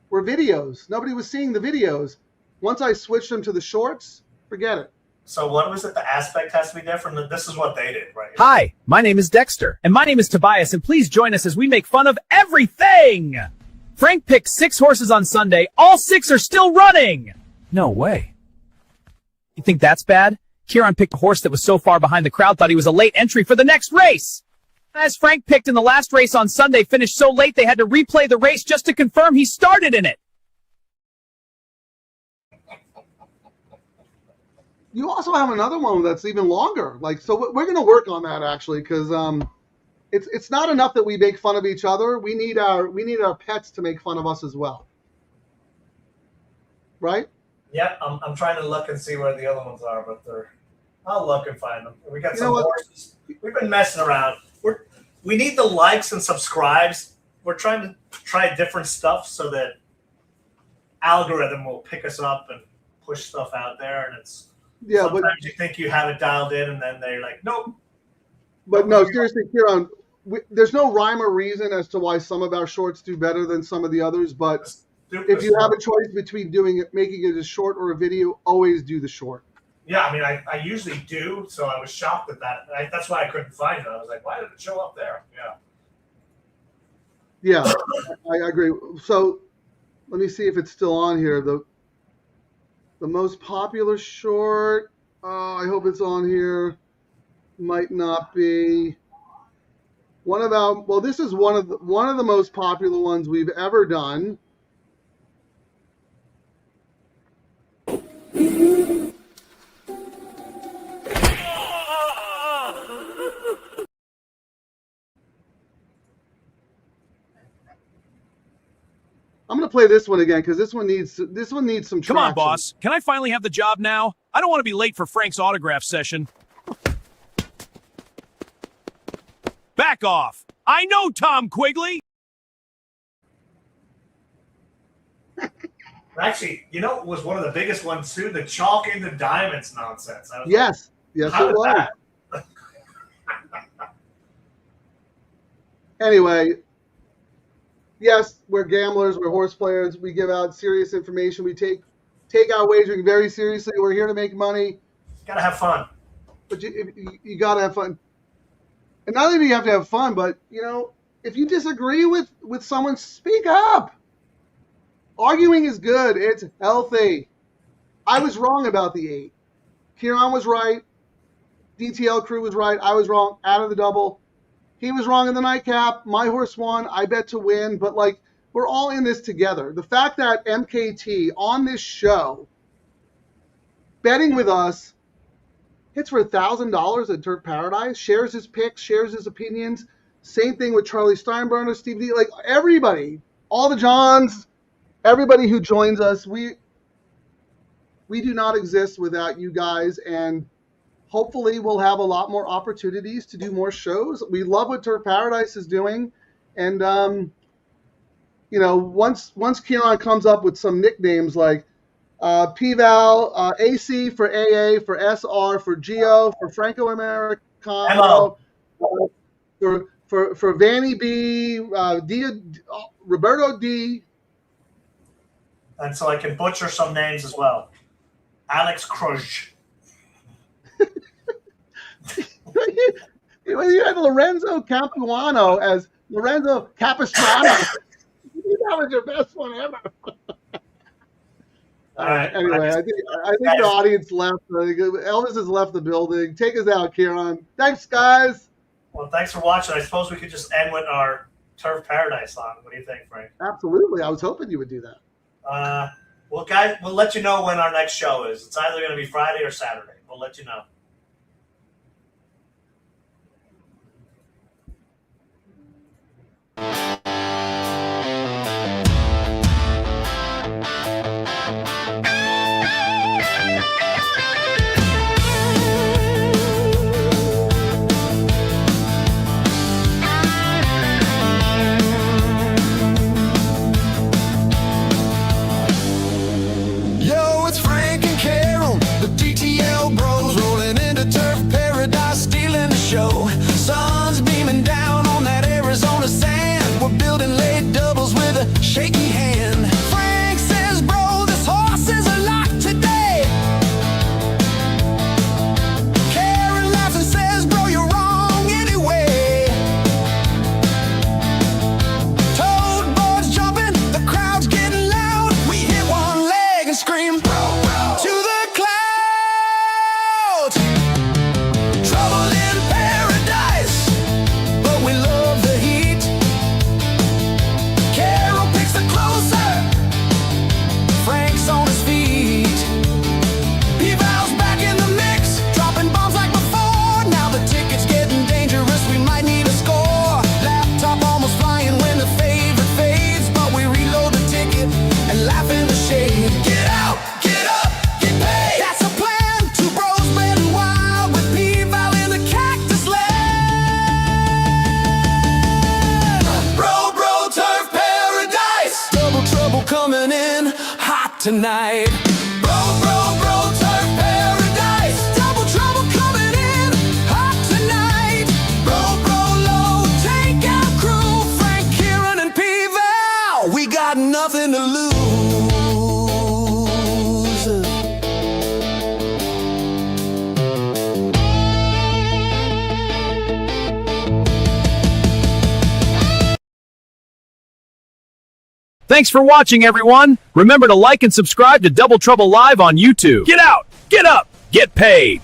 were videos. Nobody was seeing the videos. Once I switched them to the shorts, forget it. So what was it? The aspect has to be different. This is what they did, right? Hi, my name is Dexter. And my name is Tobias. And please join us as we make fun of everything. Frank picked 6 horses on Sunday. All 6 are still running. No way. You think that's bad? Kieran picked a horse that was so far behind the crowd thought he was a late entry for the next race. As Frank picked in the last race on Sunday finished so late they had to replay the race just to confirm he started in it. You also have another one that's even longer. So we're going to work on that actually, because it's not enough that we make fun of each other. We need our pets to make fun of us as well, right? Yeah, I'm trying to look and see where the other ones are, but I'll look and find them. We got some horses. We've been messing around. We need the likes and subscribes. We're trying to try different stuff so that algorithm will pick us up and push stuff out there, and it's. Yeah, sometimes you think you have it dialed in, and then they're like, nope. But no, seriously, Kieran, there's no rhyme or reason as to why some of our shorts do better than some of the others. But if you have a choice between making it a short or a video, always do the short. Yeah, I mean, I usually do, so I was shocked at that. That's why I couldn't find it. I was like, why did it show up there? Yeah, I agree. So let me see if it's still on here. The most popular short. I hope it's on here. Might not be. This is one of the most popular ones we've ever done. I'm gonna play this one again because this one needs some traction. Come on, boss. Can I finally have the job now? I don't want to be late for Frank's autograph session. Back off. I know Tom Quigley. Actually, you know, it was one of the biggest ones too, the chalk into diamonds nonsense. Yes, it was. Anyway, yes, we're gamblers, we're horse players. We give out serious information. We take our wagering very seriously. We're here to make money. Gotta have fun. But you gotta have fun. And not only do you have to have fun, but if you disagree with someone, speak up. Arguing is good. It's healthy. I was wrong about the 8. Kieran was right. DTL Crew was right. I was wrong. Out of the double. He was wrong in the nightcap. My horse won. I bet to win. But, we're all in this together. The fact that MKT on this show, betting with us, hits for $1,000 at Turf Paradise, shares his picks, shares his opinions. Same thing with Charlie Steinbrenner, Steve D. Everybody, all the Johns, everybody who joins us, we do not exist without you guys, and hopefully we'll have a lot more opportunities to do more shows. We love what Turf Paradise is doing, and once Kieran comes up with some nicknames like P-Val, AC for AA, for SR, for Geo, for Franco Americano, for Vanny B, Roberto D. And so I can butcher some names as well. Alex Krush. You had Lorenzo Capuano as Lorenzo Capistrano. That was your best one ever. All right. Anyway, I think the audience left. Elvis has left the building. Take us out, Kieran. Thanks, guys. Well, thanks for watching. I suppose we could just end with our Turf Paradise song. What do you think, Frank? Absolutely. I was hoping you would do that. Well, guys, we'll let you know when our next show is. It's either going to be Friday or Saturday. We'll let you know. Yo, it's Frank and Carol, the DTL bros, rolling into Turf Paradise, stealing the show. Sun's beaming down on that Arizona sand. We're building late doubles with a shaky hand. Frank says, bro, this horse is a lock today. Karen laughs and says, bro, you're wrong anyway. Toad boards jumping, the crowd's getting loud. We hit one leg and scream to the clouds. Trouble in paradise, but we love the heat. Carol picks the closer, Frank's on his feet. P-Val's back in the mix, dropping bombs like before. Now the ticket's getting dangerous, we might need a score. Laptop almost flying when the favorite fades, but we reload the ticket and laugh in the shade. Get out, get up, get paid. That's the plan. Two bros betting wild with P-Val in the cactus land. Bro, Turf Paradise. Double trouble coming in hot tonight. Bro, Turf Paradise. Double trouble coming in hot tonight. Bro, low, take out crew. Frank, Kieran, and P-Val. We got nothing to lose. Thanks for watching, everyone. Remember to like and subscribe to Double Trouble Live on YouTube. Get out, get up, get paid.